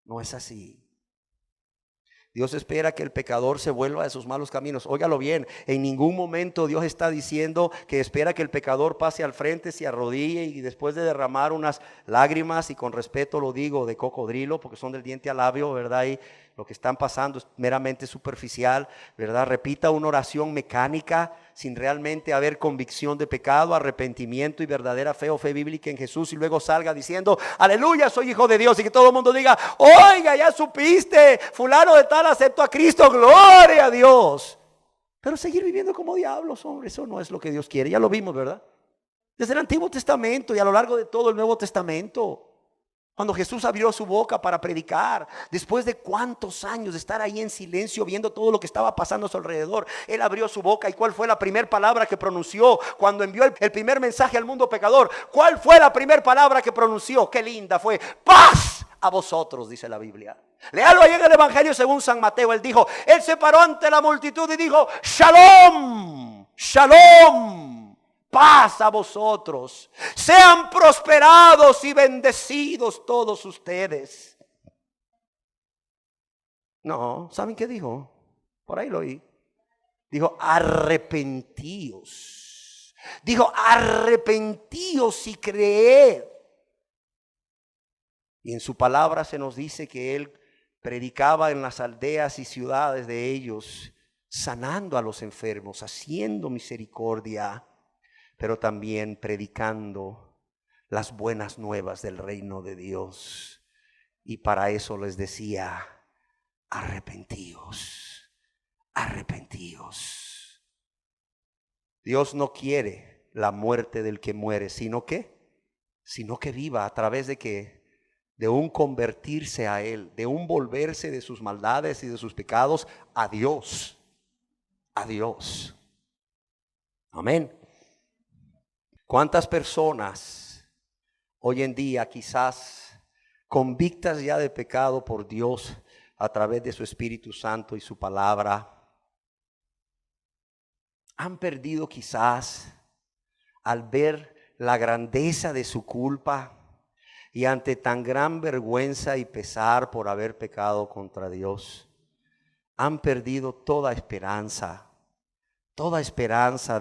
No es así. Dios espera que el pecador se vuelva de sus malos caminos. Óigalo bien, en ningún momento Dios está diciendo que espera que el pecador pase al frente, se arrodille y después de derramar unas lágrimas, y con respeto lo digo, de cocodrilo, porque son del diente al labio, ¿verdad? Y lo que están pasando es meramente superficial, ¿verdad? Repita una oración mecánica sin realmente haber convicción de pecado, arrepentimiento y verdadera fe o fe bíblica en Jesús, y luego salga diciendo, aleluya, soy hijo de Dios, y que todo el mundo diga, oiga, ya supiste, fulano de tal aceptó a Cristo, gloria a Dios. Pero seguir viviendo como diablos, hombre, eso no es lo que Dios quiere. Ya lo vimos, ¿verdad? Desde el Antiguo Testamento y a lo largo de todo el Nuevo Testamento. Cuando Jesús abrió su boca para predicar, después de cuántos años de estar ahí en silencio viendo todo lo que estaba pasando a su alrededor, Él abrió su boca. ¿Y cuál fue la primera palabra que pronunció cuando envió el primer mensaje al mundo pecador? ¿Cuál fue la primera palabra que pronunció? Qué linda fue: paz a vosotros, dice la Biblia. Léalo ahí en el Evangelio según San Mateo. Él dijo, Él se paró ante la multitud y dijo, Shalom, Shalom. Paz a vosotros, sean prosperados y bendecidos todos ustedes. No, ¿saben qué dijo? Por ahí lo oí. Dijo, arrepentíos. Dijo, arrepentíos y creed. Y en su palabra se nos dice que Él predicaba en las aldeas y ciudades de ellos, sanando a los enfermos, haciendo misericordia, pero también predicando las buenas nuevas del reino de Dios. Y para eso les decía, arrepentíos, arrepentíos. Dios no quiere la muerte del que muere, sino que viva. ¿A través de qué? De un convertirse a Él, de un volverse de sus maldades y de sus pecados a Dios, a Dios. Amén. ¿Cuántas personas hoy en día, quizás convictas ya de pecado por Dios a través de su Espíritu Santo y su palabra, han perdido quizás al ver la grandeza de su culpa y ante tan gran vergüenza y pesar por haber pecado contra Dios, han perdido toda esperanza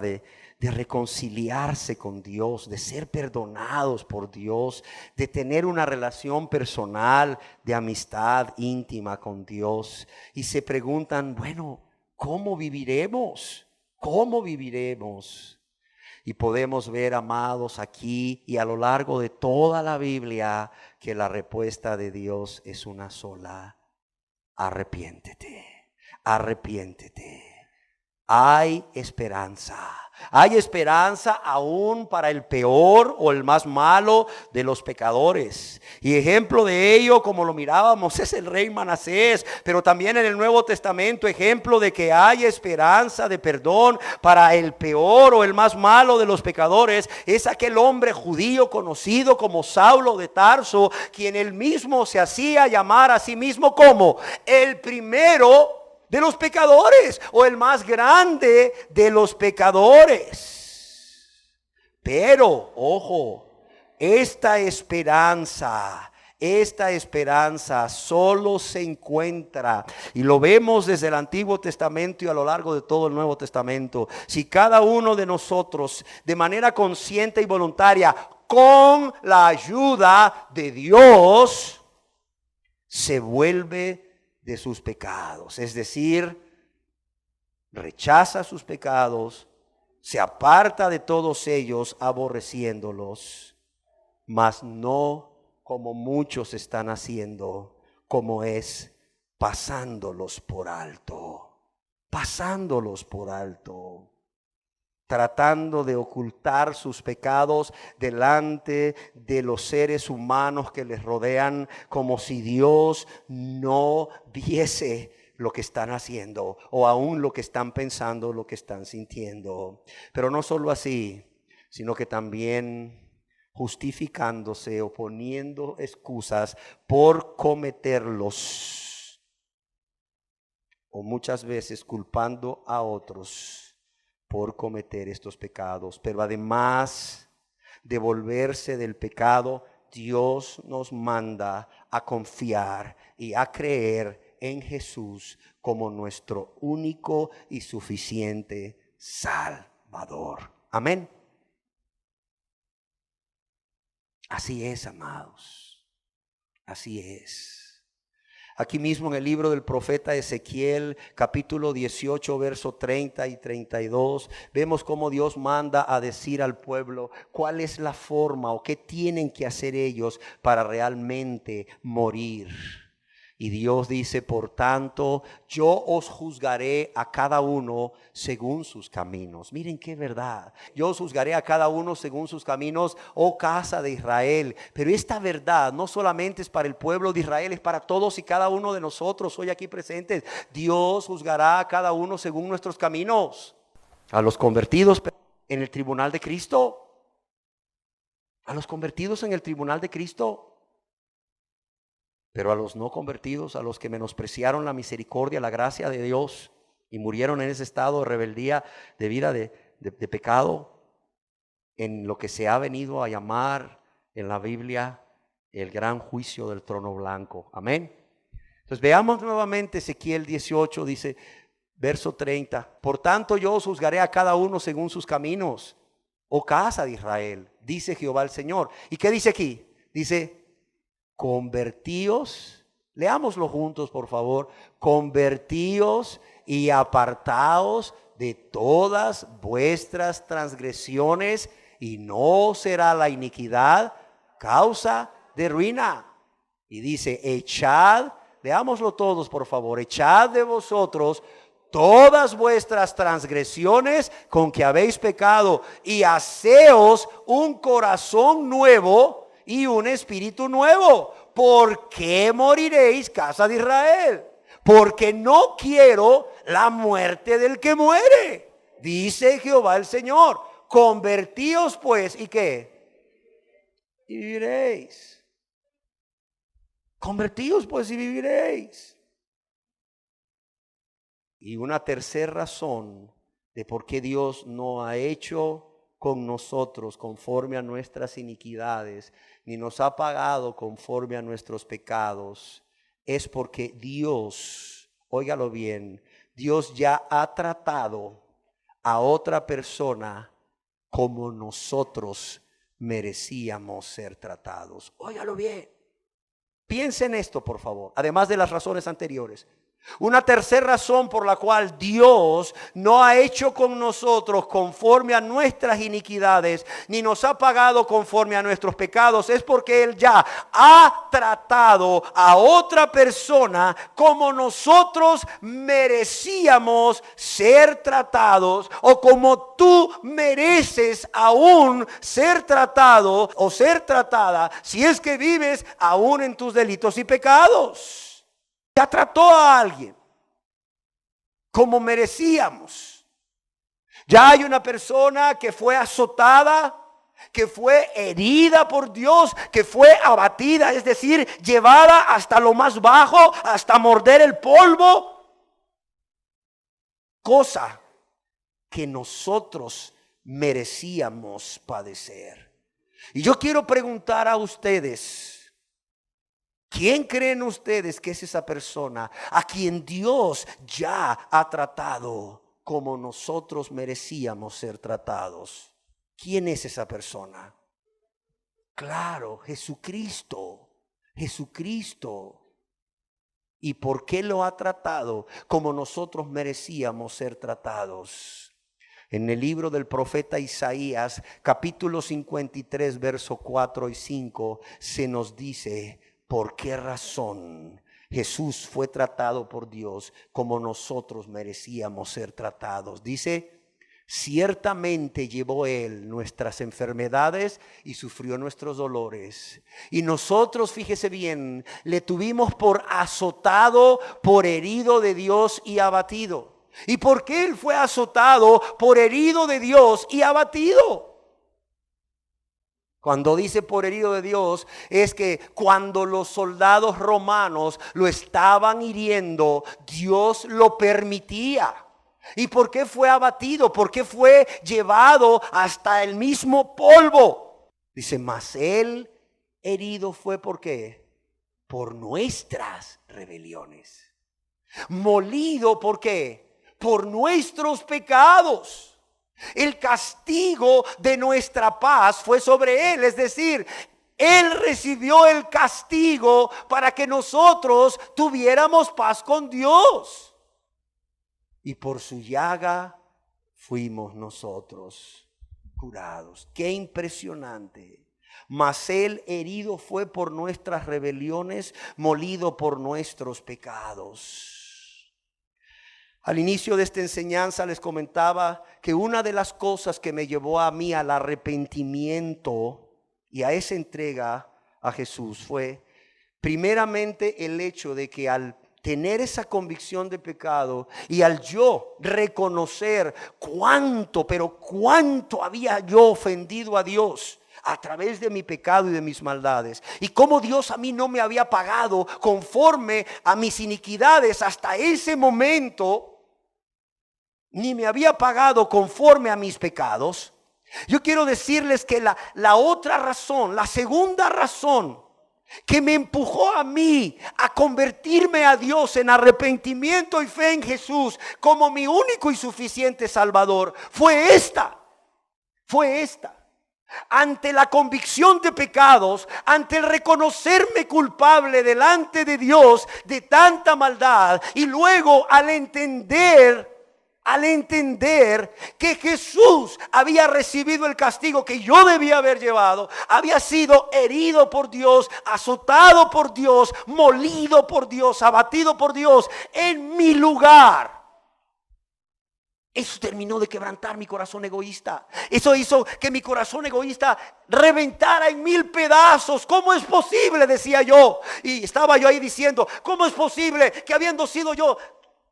de reconciliarse con Dios, de ser perdonados por Dios, de tener una relación personal de amistad íntima con Dios. Y se preguntan, bueno, ¿cómo viviremos? ¿Cómo viviremos? Y podemos ver, amados, aquí y a lo largo de toda la Biblia, que la respuesta de Dios es una sola: arrepiéntete, arrepiéntete. Hay esperanza aún para el peor o el más malo de los pecadores. Y ejemplo de ello, como lo mirábamos, es el rey Manasés, pero también en el Nuevo Testamento ejemplo de que hay esperanza de perdón para el peor o el más malo de los pecadores, es aquel hombre judío conocido como Saulo de Tarso, quien él mismo se hacía llamar a sí mismo como el primero de los pecadores, o el más grande de los pecadores. Pero, ojo, esta esperanza solo se encuentra, y lo vemos desde el Antiguo Testamento y a lo largo de todo el Nuevo Testamento, si cada uno de nosotros de manera consciente y voluntaria, con la ayuda de Dios, se vuelve de sus pecados, es decir, rechaza sus pecados, se aparta de todos ellos aborreciéndolos, mas no como muchos están haciendo, como es pasándolos por alto, tratando de ocultar sus pecados delante de los seres humanos que les rodean, como si Dios no viese lo que están haciendo, o aún lo que están pensando, lo que están sintiendo. Pero no solo así, sino que también justificándose o poniendo excusas por cometerlos, o muchas veces culpando a otros por cometer estos pecados. Pero además de volverse del pecado, Dios nos manda a confiar y a creer en Jesús como nuestro único y suficiente Salvador. Amén. Así es, amados. Así es. Aquí mismo en el libro del profeta Ezequiel, capítulo 18, verso 30 y 32, vemos cómo Dios manda a decir al pueblo cuál es la forma o qué tienen que hacer ellos para realmente morir. Y Dios dice, por tanto, yo os juzgaré a cada uno según sus caminos. Miren qué verdad. Yo os juzgaré a cada uno según sus caminos, oh casa de Israel. Pero esta verdad no solamente es para el pueblo de Israel, es para todos y cada uno de nosotros hoy aquí presentes. Dios juzgará a cada uno según nuestros caminos. A los convertidos en el tribunal de Cristo. A los convertidos en el tribunal de Cristo. Pero a los no convertidos, a los que menospreciaron la misericordia, la gracia de Dios y murieron en ese estado de rebeldía, de vida de pecado, en lo que se ha venido a llamar en la Biblia el gran juicio del trono blanco. Amén. Entonces veamos nuevamente Ezequiel 18, dice, verso 30. Por tanto yo os juzgaré a cada uno según sus caminos, oh casa de Israel, dice Jehová el Señor. ¿Y qué dice aquí? Dice, convertíos, leámoslo juntos por favor, convertíos y apartaos de todas vuestras transgresiones y no será la iniquidad causa de ruina. Y dice, echad, leámoslo todos por favor, echad de vosotros todas vuestras transgresiones con que habéis pecado y haceos un corazón nuevo y un espíritu nuevo. ¿Por qué moriréis, casa de Israel? Porque no quiero la muerte del que muere, dice Jehová el Señor. Convertíos pues, ¿y qué? Y viviréis. Convertíos pues y viviréis. Y una tercera razón de por qué Dios no ha hecho con nosotros conforme a nuestras iniquidades, ni nos ha pagado conforme a nuestros pecados, es porque Dios, óigalo bien, Dios ya ha tratado a otra persona como nosotros merecíamos ser tratados. Óigalo bien. Piensen en esto, por favor, además de las razones anteriores. Una tercera razón por la cual Dios no ha hecho con nosotros conforme a nuestras iniquidades, ni nos ha pagado conforme a nuestros pecados, es porque Él ya ha tratado a otra persona como nosotros merecíamos ser tratados, o como tú mereces aún ser tratado o ser tratada si es que vives aún en tus delitos y pecados. Ya trató a alguien como merecíamos. Ya hay una persona que fue azotada, que fue herida por Dios, que fue abatida, es decir, llevada hasta lo más bajo, hasta morder el polvo. Cosa que nosotros merecíamos padecer. Y yo quiero preguntar a ustedes, ¿quién creen ustedes que es esa persona a quien Dios ya ha tratado como nosotros merecíamos ser tratados? ¿Quién es esa persona? Claro, Jesucristo. Jesucristo. ¿Y por qué lo ha tratado como nosotros merecíamos ser tratados? En el libro del profeta Isaías, capítulo 53, verso 4 y 5, se nos dice: ¿por qué razón Jesús fue tratado por Dios como nosotros merecíamos ser tratados? Dice, ciertamente llevó Él nuestras enfermedades y sufrió nuestros dolores. Y nosotros, fíjese bien, le tuvimos por azotado, por herido de Dios y abatido. ¿Y por qué Él fue azotado, por herido de Dios y abatido? Cuando dice por herido de Dios, es que cuando los soldados romanos lo estaban hiriendo, Dios lo permitía. ¿Y por qué fue abatido? ¿Por qué fue llevado hasta el mismo polvo? Dice, mas Él herido fue, ¿por qué? Por nuestras rebeliones. Molido, ¿por qué? Por nuestros pecados. El castigo de nuestra paz fue sobre él, es decir, él recibió el castigo para que nosotros tuviéramos paz con Dios. Y por su llaga fuimos nosotros curados. Qué impresionante. Mas él herido fue por nuestras rebeliones, molido por nuestros pecados. Al inicio de esta enseñanza les comentaba que una de las cosas que me llevó a mí al arrepentimiento y a esa entrega a Jesús fue primeramente el hecho de que al tener esa convicción de pecado y al yo reconocer pero cuánto había yo ofendido a Dios a través de mi pecado y de mis maldades, y cómo Dios a mí no me había pagado conforme a mis iniquidades hasta ese momento, ni me había pagado conforme a mis pecados. Yo quiero decirles que la otra razón, la segunda razón que me empujó a mí a convertirme a Dios en arrepentimiento y fe en Jesús como mi único y suficiente Salvador, fue esta. Ante la convicción de pecados, ante el reconocerme culpable delante de Dios de tanta maldad, y luego al entender que Jesús había recibido el castigo que yo debía haber llevado, había sido herido por Dios, azotado por Dios, molido por Dios, abatido por Dios en mi lugar. Eso terminó de quebrantar mi corazón egoísta. Eso hizo que mi corazón egoísta reventara en 1000 pedazos. ¿Cómo es posible?, decía yo. Y estaba yo ahí diciendo, ¿cómo es posible que habiendo sido yo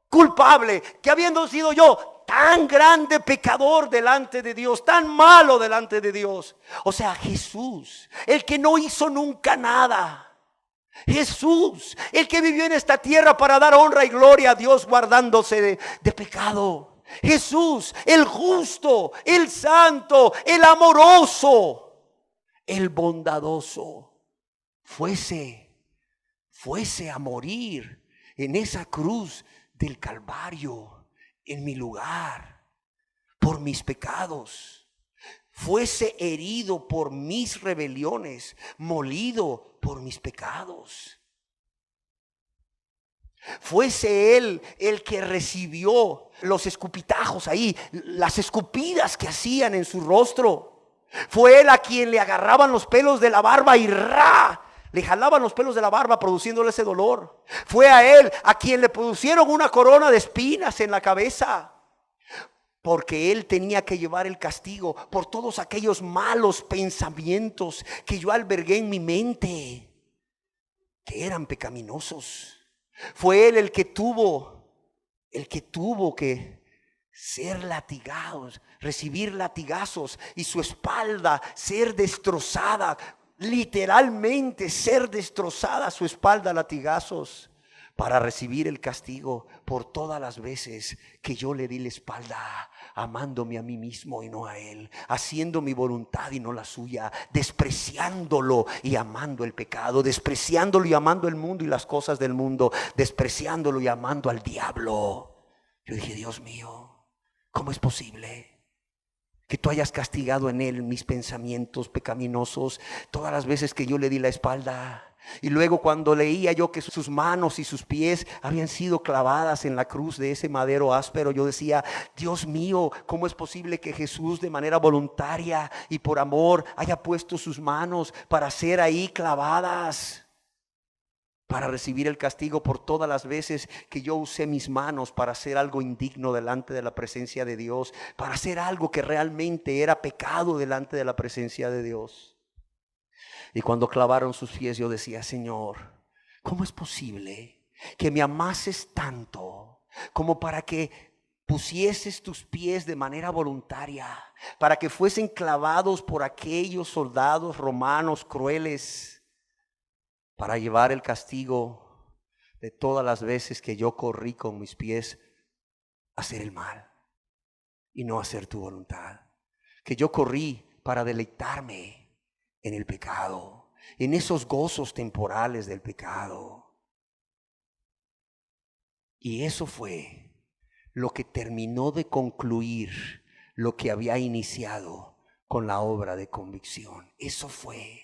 culpable, que habiendo sido yo tan grande pecador delante de Dios, tan malo delante de Dios? O sea, Jesús, el que no hizo nunca nada. Jesús, el que vivió en esta tierra para dar honra y gloria a Dios, guardándose de pecado. Jesús, el justo, el santo, el amoroso, el bondadoso, fuese a morir en esa cruz del Calvario en mi lugar por mis pecados, fuese herido por mis rebeliones, molido por mis pecados, fuese él el que recibió los escupitajos ahí, las escupidas que hacían en su rostro, fue él a quien le agarraban los pelos de la barba y le jalaban los pelos de la barba produciéndole ese dolor. Fue a él a quien le pusieron una corona de espinas en la cabeza, porque él tenía que llevar el castigo por todos aquellos malos pensamientos que yo albergué en mi mente, que eran pecaminosos. Fue él el que tuvo que ser latigados, recibir latigazos, y su espalda ser destrozada, literalmente ser destrozada su espalda a latigazos, para recibir el castigo por todas las veces que yo le di la espalda, amándome a mí mismo y no a él, haciendo mi voluntad y no la suya, despreciándolo y amando el pecado, despreciándolo y amando el mundo y las cosas del mundo, despreciándolo y amando al diablo. Yo dije, Dios mío, ¿cómo es posible que tú hayas castigado en él mis pensamientos pecaminosos todas las veces que yo le di la espalda? Y luego cuando leía yo que sus manos y sus pies habían sido clavadas en la cruz de ese madero áspero, yo decía, Dios mío, ¿cómo es posible que Jesús de manera voluntaria y por amor haya puesto sus manos para ser ahí clavadas, para recibir el castigo por todas las veces que yo usé mis manos para hacer algo indigno delante de la presencia de Dios, para hacer algo que realmente era pecado delante de la presencia de Dios? Y cuando clavaron sus pies, yo decía, Señor, ¿cómo es posible que me amases tanto como para que pusieses tus pies de manera voluntaria, para que fuesen clavados por aquellos soldados romanos crueles, para llevar el castigo de todas las veces que yo corrí con mis pies a hacer el mal y no hacer tu voluntad? Que yo corrí para deleitarme en el pecado, en esos gozos temporales del pecado. Y eso fue lo que terminó de concluir lo que había iniciado con la obra de convicción. Eso fue.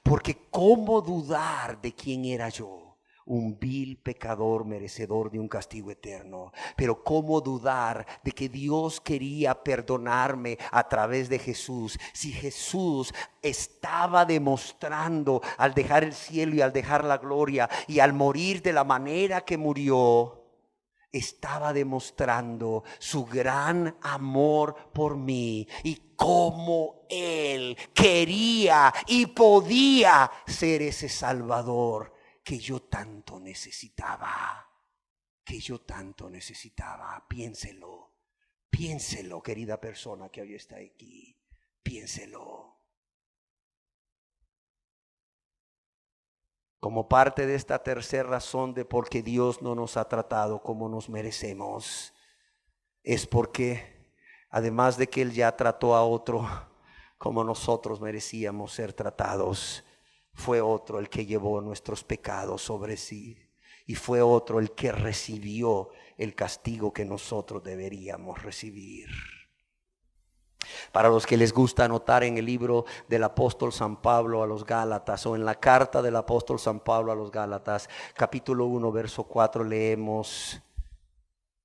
Porque ¿cómo dudar de quién era yo? Un vil pecador merecedor de un castigo eterno. Pero ¿cómo dudar de que Dios quería perdonarme a través de Jesús? Si Jesús estaba demostrando al dejar el cielo y al dejar la gloria y al morir de la manera que murió, estaba demostrando su gran amor por mí y cómo Él quería y podía ser ese Salvador que yo tanto necesitaba, Piénselo, querida persona que hoy está aquí, piénselo. Como parte de esta tercera razón de por qué Dios no nos ha tratado como nos merecemos, es porque además de que Él ya trató a otro como nosotros merecíamos ser tratados, fue otro el que llevó nuestros pecados sobre sí y fue otro el que recibió el castigo que nosotros deberíamos recibir. Para los que les gusta anotar en el libro del apóstol San Pablo a los Gálatas o en la carta del apóstol San Pablo a los Gálatas, capítulo 1, verso 4, leemos: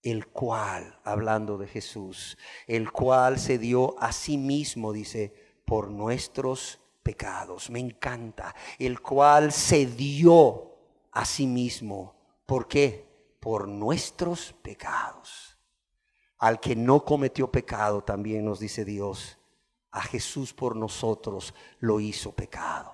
el cual, hablando de Jesús, el cual se dio a sí mismo, dice, por nuestros pecados. Me encanta. El cual se dio a sí mismo. ¿Por qué? Por nuestros pecados. Al que no cometió pecado, también nos dice Dios, a Jesús por nosotros lo hizo pecado.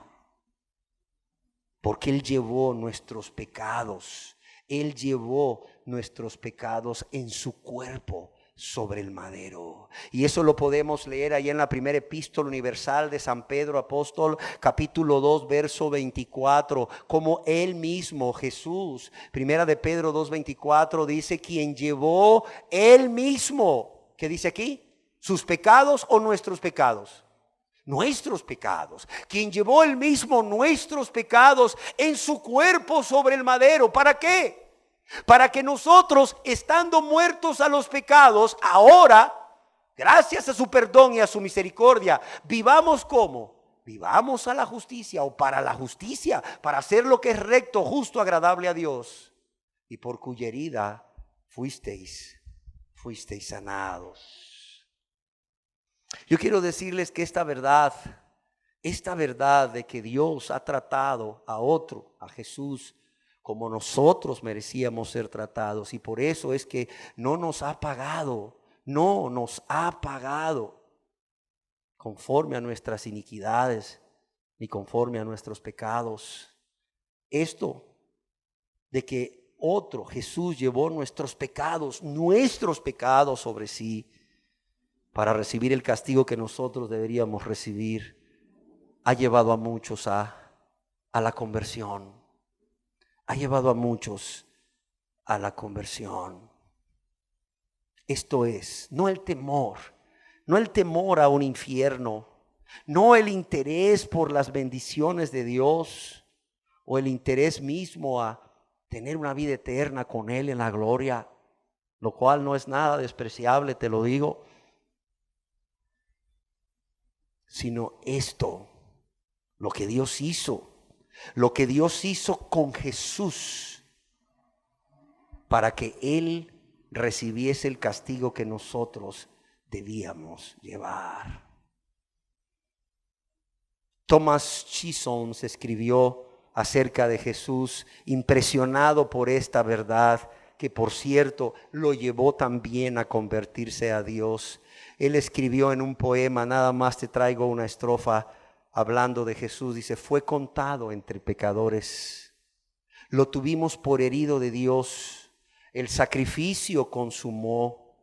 Porque Él llevó nuestros pecados. Él llevó nuestros pecados en su cuerpo sobre el madero. Y eso lo podemos leer ahí en la primera epístola universal de San Pedro apóstol, capítulo 2, verso 24, como Él mismo, Jesús, primera de Pedro 2, 24, dice: quien llevó Él mismo, ¿qué dice aquí? ¿Sus pecados o nuestros pecados? Nuestros pecados. Quien llevó Él mismo nuestros pecados en su cuerpo sobre el madero. ¿Para qué? Para que nosotros, estando muertos a los pecados, ahora, gracias a su perdón y a su misericordia, vivamos como, vivamos a la justicia o para la justicia, para hacer lo que es recto, justo, agradable a Dios, y por cuya herida fuisteis sanados. Yo quiero decirles que esta verdad de que Dios ha tratado a otro, a Jesús, como nosotros merecíamos ser tratados, y por eso es que no nos ha pagado conforme a nuestras iniquidades ni conforme a nuestros pecados. Esto de que otro, Jesús, llevó nuestros pecados sobre sí para recibir el castigo que nosotros deberíamos recibir, ha llevado a muchos a la conversión. Ha llevado a muchos a la conversión. Esto es, no el temor a un infierno, no el interés por las bendiciones de Dios o el interés mismo a tener una vida eterna con Él en la gloria, lo cual no es nada despreciable, te lo digo, sino esto, lo que Dios hizo con Jesús para que Él recibiese el castigo que nosotros debíamos llevar. Thomas Chisholm escribió acerca de Jesús, impresionado por esta verdad, que por cierto lo llevó también a convertirse a Dios. Él escribió en un poema, nada más te traigo una estrofa, hablando de Jesús, dice: fue contado entre pecadores, lo tuvimos por herido de Dios, el sacrificio consumó,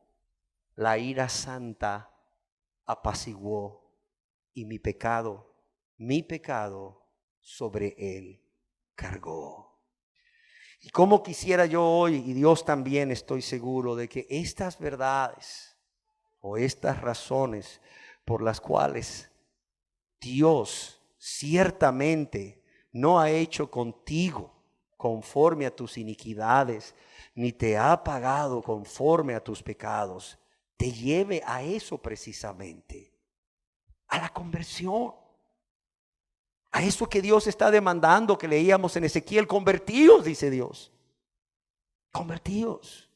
la ira santa apaciguó, y mi pecado sobre Él cargó. Y como quisiera yo hoy, y Dios también, estoy seguro de que estas verdades o estas razones por las cuales Dios ciertamente no ha hecho contigo conforme a tus iniquidades, ni te ha pagado conforme a tus pecados, te lleve a eso precisamente, a la conversión, a eso que Dios está demandando, que leíamos en Ezequiel: convertíos, dice Dios, convertíos,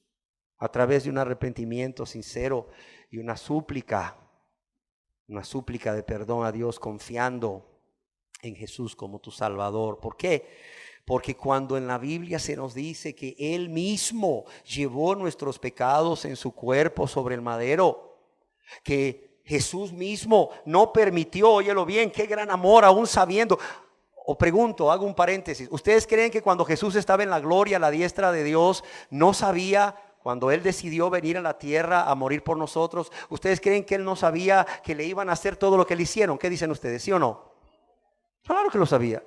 a través de un arrepentimiento sincero y una súplica de perdón a Dios, confiando en Jesús como tu Salvador. ¿Por qué? Porque cuando en la Biblia se nos dice que Él mismo llevó nuestros pecados en su cuerpo sobre el madero, que Jesús mismo no permitió, óyelo bien, qué gran amor, aún sabiendo. O pregunto, hago un paréntesis, ¿ustedes creen que cuando Jesús estaba en la gloria, a la diestra de Dios, no sabía, cuando Él decidió venir a la tierra a morir por nosotros, ¿ustedes creen que Él no sabía que le iban a hacer todo lo que le hicieron? ¿Qué dicen ustedes? ¿Sí o no? Claro que lo sabía.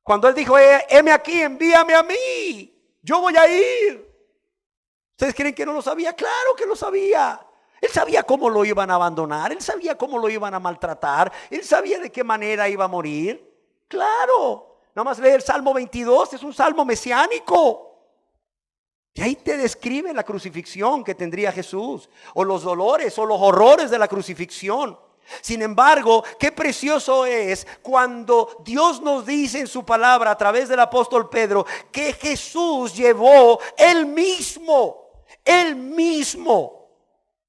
Cuando Él dijo: heme aquí, envíame a mí, yo voy a ir. ¿Ustedes creen que no lo sabía? Claro que lo sabía. Él sabía cómo lo iban a abandonar, Él sabía cómo lo iban a maltratar, Él sabía de qué manera iba a morir. Claro, nada más lee el Salmo 22, es un salmo mesiánico. Y ahí te describe la crucifixión que tendría Jesús, o los dolores o los horrores de la crucifixión. Sin embargo, qué precioso es cuando Dios nos dice en su palabra a través del apóstol Pedro que Jesús llevó Él mismo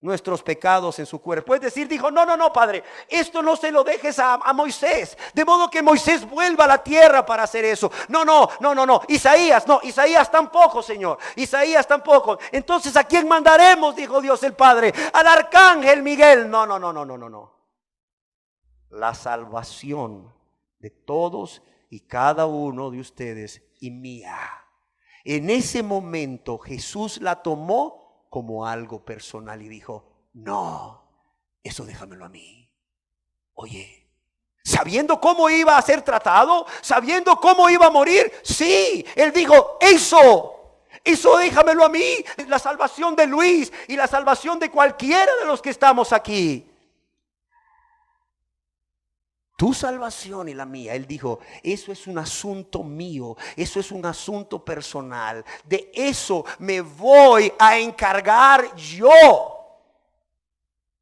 nuestros pecados en su cuerpo. Es decir, dijo: no, Padre, esto no se lo dejes a Moisés, de modo que Moisés vuelva a la tierra para hacer eso. No, Isaías tampoco, Señor, Isaías tampoco. Entonces, ¿a quién mandaremos?, dijo Dios el Padre. Al arcángel Miguel. No. La salvación de todos y cada uno de ustedes y mía. En ese momento Jesús la tomó como algo personal y dijo: no, eso déjamelo a mí. Oye, sabiendo cómo iba a ser tratado, sabiendo cómo iba a morir, sí, Él dijo: eso déjamelo a mí. La salvación de Luis y la salvación de cualquiera de los que estamos aquí, tu salvación y la mía. Él dijo: eso es un asunto mío, eso es un asunto personal, de eso me voy a encargar yo,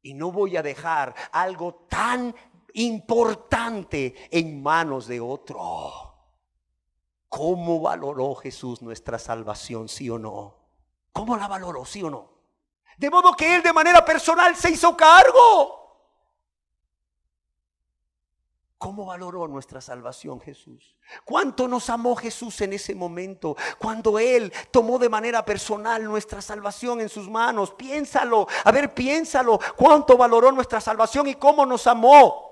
y no voy a dejar algo tan importante en manos de otro. ¿Cómo valoró Jesús nuestra salvación, sí o no? ¿Cómo la valoró, sí o no? De modo que Él de manera personal se hizo cargo. ¿Cómo valoró nuestra salvación Jesús? ¿Cuánto nos amó Jesús en ese momento cuando Él tomó de manera personal nuestra salvación en sus manos? Piénsalo, piénsalo. ¿Cuánto valoró nuestra salvación y cómo nos amó?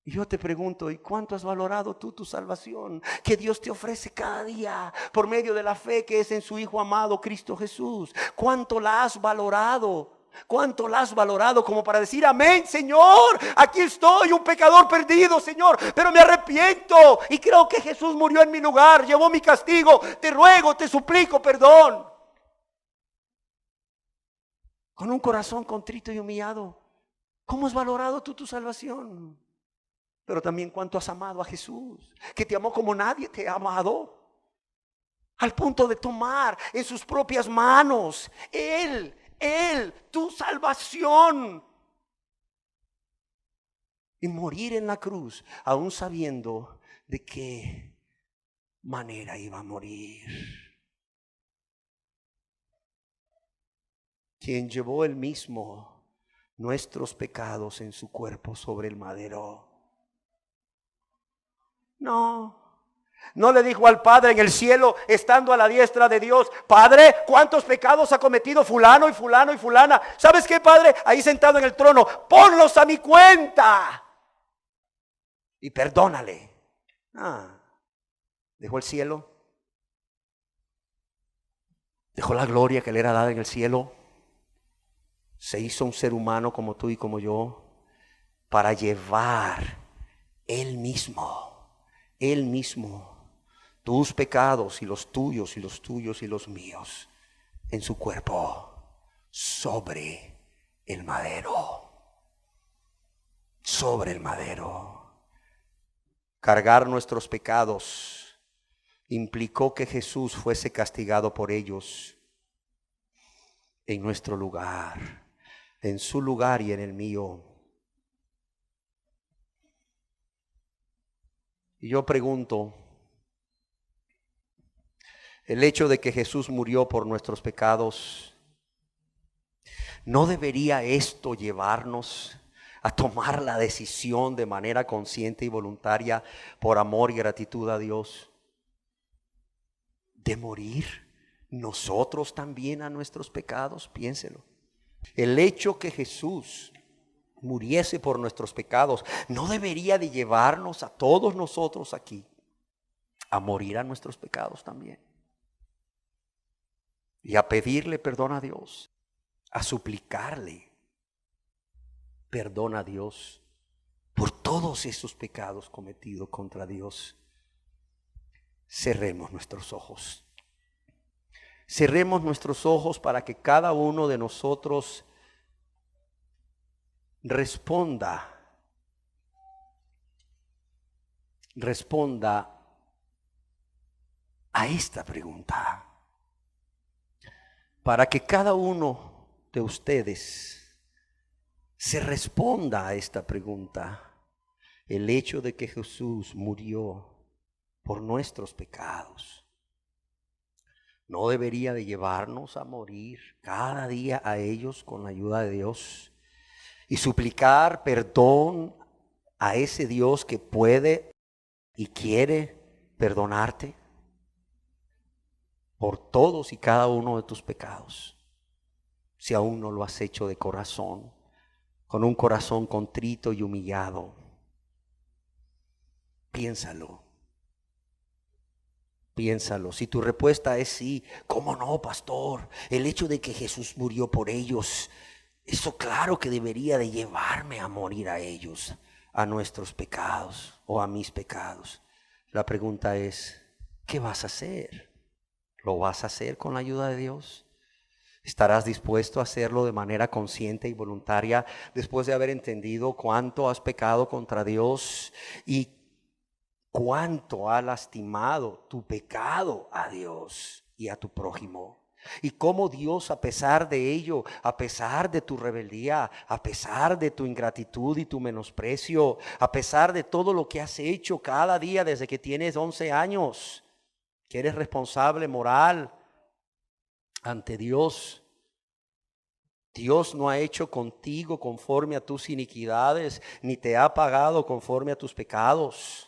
Y yo te pregunto, ¿y cuánto has valorado tú tu salvación que Dios te ofrece cada día por medio de la fe que es en su Hijo amado Cristo Jesús? ¿Cuánto la has valorado? ¿Cuánto la has valorado como para decir: amén, Señor, aquí estoy, un pecador perdido, Señor, pero me arrepiento y creo que Jesús murió en mi lugar, llevó mi castigo, te ruego, te suplico perdón? Con un corazón contrito y humillado. ¿Cómo has valorado tú tu salvación? Pero también cuánto has amado a Jesús, que te amó como nadie te ha amado, al punto de tomar en sus propias manos Él, tu salvación, y morir en la cruz, aún sabiendo de qué manera iba a morir. Quien llevó Él mismo nuestros pecados en su cuerpo sobre el madero. No le dijo al Padre en el cielo, estando a la diestra de Dios: Padre, ¿cuántos pecados ha cometido fulano y fulano y fulana? ¿Sabes qué, Padre? Ahí sentado en el trono, ponlos a mi cuenta y perdónale. Dejó el cielo, dejó la gloria que le era dada en el cielo, se hizo un ser humano como tú y como yo, para llevar Él mismo tus pecados y los tuyos y los tuyos y los míos en su cuerpo sobre el madero. Sobre el madero. Cargar nuestros pecados implicó que Jesús fuese castigado por ellos en nuestro lugar, en su lugar y en el mío. Y yo pregunto, el hecho de que Jesús murió por nuestros pecados, ¿no debería esto llevarnos a tomar la decisión de manera consciente y voluntaria, por amor y gratitud a Dios, de morir nosotros también a nuestros pecados? Piénselo. El hecho que Jesús muriese por nuestros pecados no debería de llevarnos a todos nosotros aquí a morir a nuestros pecados también, y a pedirle perdón a Dios, a suplicarle perdón a Dios por todos esos pecados cometidos contra Dios. Cerremos nuestros ojos. Cerremos nuestros ojos para que cada uno de nosotros responda a esta pregunta. Para que cada uno de ustedes se responda a esta pregunta. El hecho de que Jesús murió por nuestros pecados no debería de llevarnos a morir cada día a ellos con la ayuda de Dios y suplicar perdón a ese Dios que puede y quiere perdonarte por todos y cada uno de tus pecados, si aún no lo has hecho de corazón, con un corazón contrito y humillado. Piénsalo. Piénsalo. Si tu respuesta es sí, ¿cómo no, pastor? El hecho de que Jesús murió por ellos, eso claro que debería de llevarme a morir a ellos, a nuestros pecados o a mis pecados. La pregunta es, ¿qué vas a hacer? ¿Lo vas a hacer con la ayuda de Dios? ¿Estarás dispuesto a hacerlo de manera consciente y voluntaria después de haber entendido cuánto has pecado contra Dios y cuánto ha lastimado tu pecado a Dios y a tu prójimo? Y cómo Dios, a pesar de ello, a pesar de tu rebeldía, a pesar de tu ingratitud y tu menosprecio, a pesar de todo lo que has hecho cada día desde que tienes 11 años, que eres responsable moral ante Dios, Dios no ha hecho contigo conforme a tus iniquidades, ni te ha pagado conforme a tus pecados.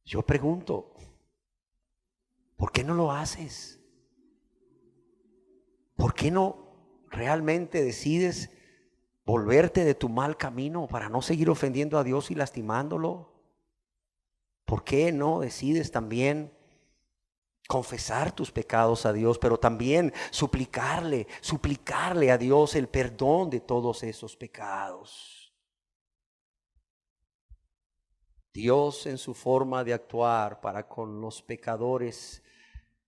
Yo pregunto, ¿por qué no lo haces? ¿Por qué no realmente decides volverte de tu mal camino para no seguir ofendiendo a Dios y lastimándolo? ¿Por qué no decides también confesar tus pecados a Dios, pero también suplicarle a Dios el perdón de todos esos pecados? Dios, en su forma de actuar para con los pecadores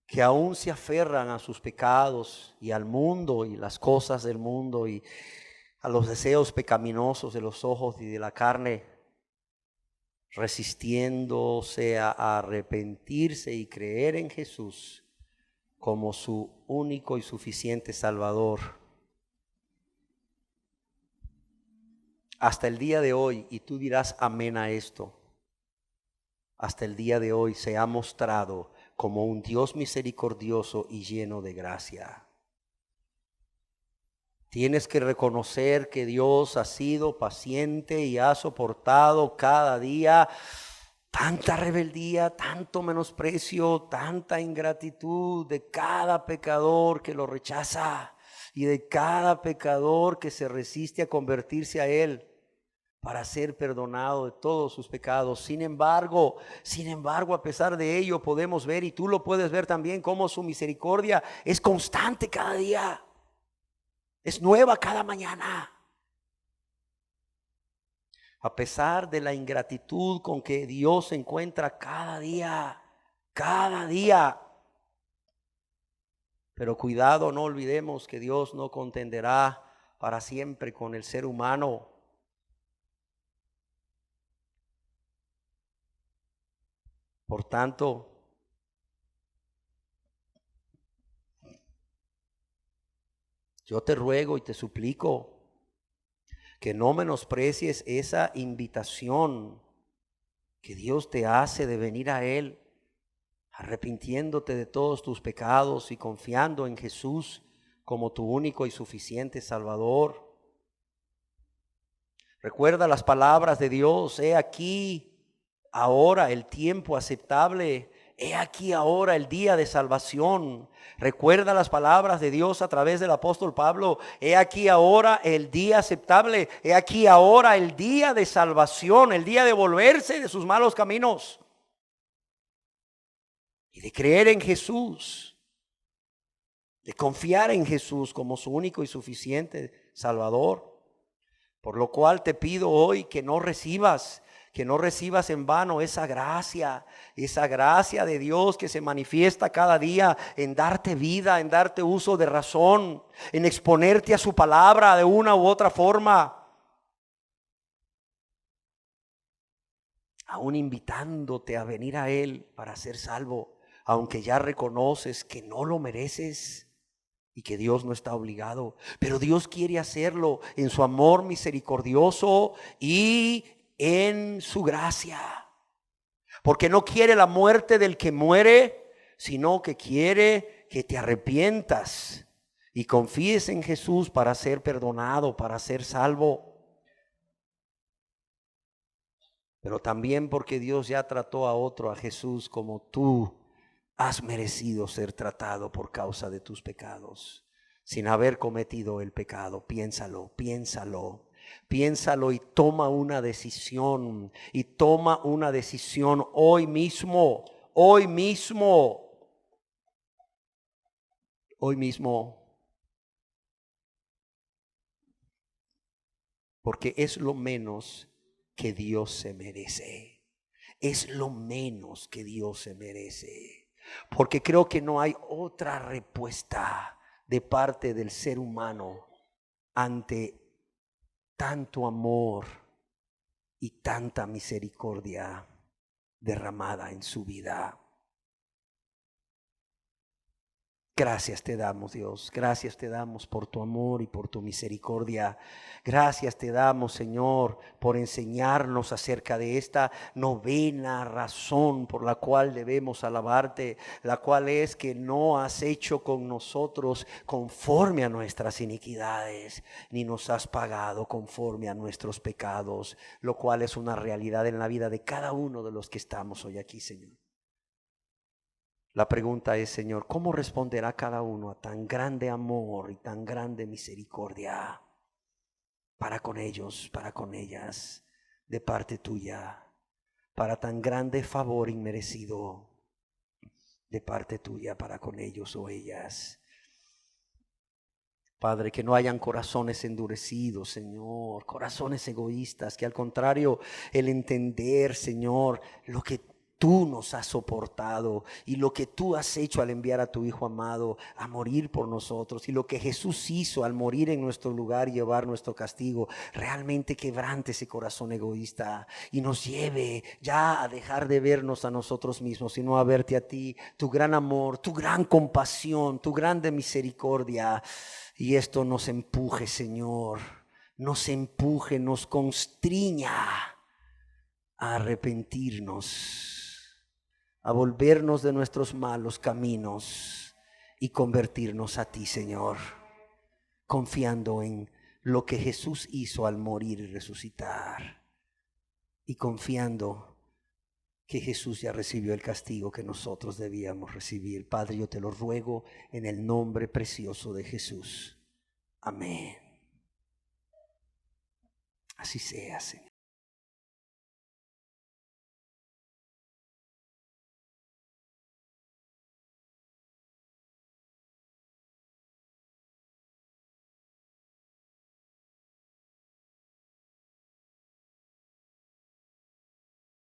que aún se aferran a sus pecados y al mundo y las cosas del mundo y a los deseos pecaminosos de los ojos y de la carne, resistiéndose a arrepentirse y creer en Jesús como su único y suficiente Salvador. Hasta el día de hoy, y tú dirás amén a esto, hasta el día de hoy se ha mostrado como un Dios misericordioso y lleno de gracia. Tienes que reconocer que Dios ha sido paciente y ha soportado cada día tanta rebeldía, tanto menosprecio, tanta ingratitud de cada pecador que lo rechaza y de cada pecador que se resiste a convertirse a Él para ser perdonado de todos sus pecados. Sin embargo, a pesar de ello, podemos ver, y tú lo puedes ver también, cómo su misericordia es constante cada día. Es nueva cada mañana. A pesar de la ingratitud con que Dios se encuentra cada día. Pero cuidado, no olvidemos que Dios no contenderá para siempre con el ser humano. Por tanto, yo te ruego y te suplico que no menosprecies esa invitación que Dios te hace de venir a Él, arrepintiéndote de todos tus pecados y confiando en Jesús como tu único y suficiente Salvador. Recuerda las palabras de Dios: he aquí ahora el tiempo aceptable, he aquí ahora el día de salvación. Recuerda las palabras de Dios a través del apóstol Pablo: he aquí ahora el día aceptable, he aquí ahora el día de salvación, el día de volverse de sus malos caminos y de creer en Jesús, de confiar en Jesús como su único y suficiente Salvador. Por lo cual te pido hoy que no recibas en vano esa gracia de Dios que se manifiesta cada día en darte vida, en darte uso de razón, en exponerte a su palabra de una u otra forma, aún invitándote a venir a Él para ser salvo, aunque ya reconoces que no lo mereces y que Dios no está obligado, pero Dios quiere hacerlo en su amor misericordioso y en su gracia, porque no quiere la muerte del que muere, sino que quiere que te arrepientas y confíes en Jesús para ser perdonado, para ser salvo. Pero también porque Dios ya trató a otro, a Jesús, como tú has merecido ser tratado por causa de tus pecados, sin haber cometido el pecado. Piénsalo y toma una decisión. Y toma una decisión hoy mismo. Porque es lo menos que Dios se merece. Es lo menos que Dios se merece. Porque creo que no hay otra respuesta de parte del ser humano ante tanto amor y tanta misericordia derramada en su vida. Gracias te damos, Dios. Gracias te damos por tu amor y por tu misericordia. Gracias te damos, Señor, por enseñarnos acerca de esta novena razón por la cual debemos alabarte, la cual es que no has hecho con nosotros conforme a nuestras iniquidades, ni nos has pagado conforme a nuestros pecados, lo cual es una realidad en la vida de cada uno de los que estamos hoy aquí, Señor. La pregunta es, Señor, ¿cómo responderá cada uno a tan grande amor y tan grande misericordia para con ellos, para con ellas, de parte tuya, para tan grande favor inmerecido de parte tuya para con ellos o ellas? Padre, que no hayan corazones endurecidos, Señor, corazones egoístas, que al contrario, el entender, Señor, lo que tú nos has soportado y lo que tú has hecho al enviar a tu Hijo amado a morir por nosotros, y lo que Jesús hizo al morir en nuestro lugar y llevar nuestro castigo, realmente quebrante ese corazón egoísta y nos lleve ya a dejar de vernos a nosotros mismos, sino a verte a ti, tu gran amor, tu gran compasión, tu grande misericordia. Y esto nos empuje, Señor, nos constriña a arrepentirnos, a volvernos de nuestros malos caminos y convertirnos a ti, Señor, confiando en lo que Jesús hizo al morir y resucitar, y confiando que Jesús ya recibió el castigo que nosotros debíamos recibir. Padre, yo te lo ruego en el nombre precioso de Jesús. Amén. Así sea, Señor.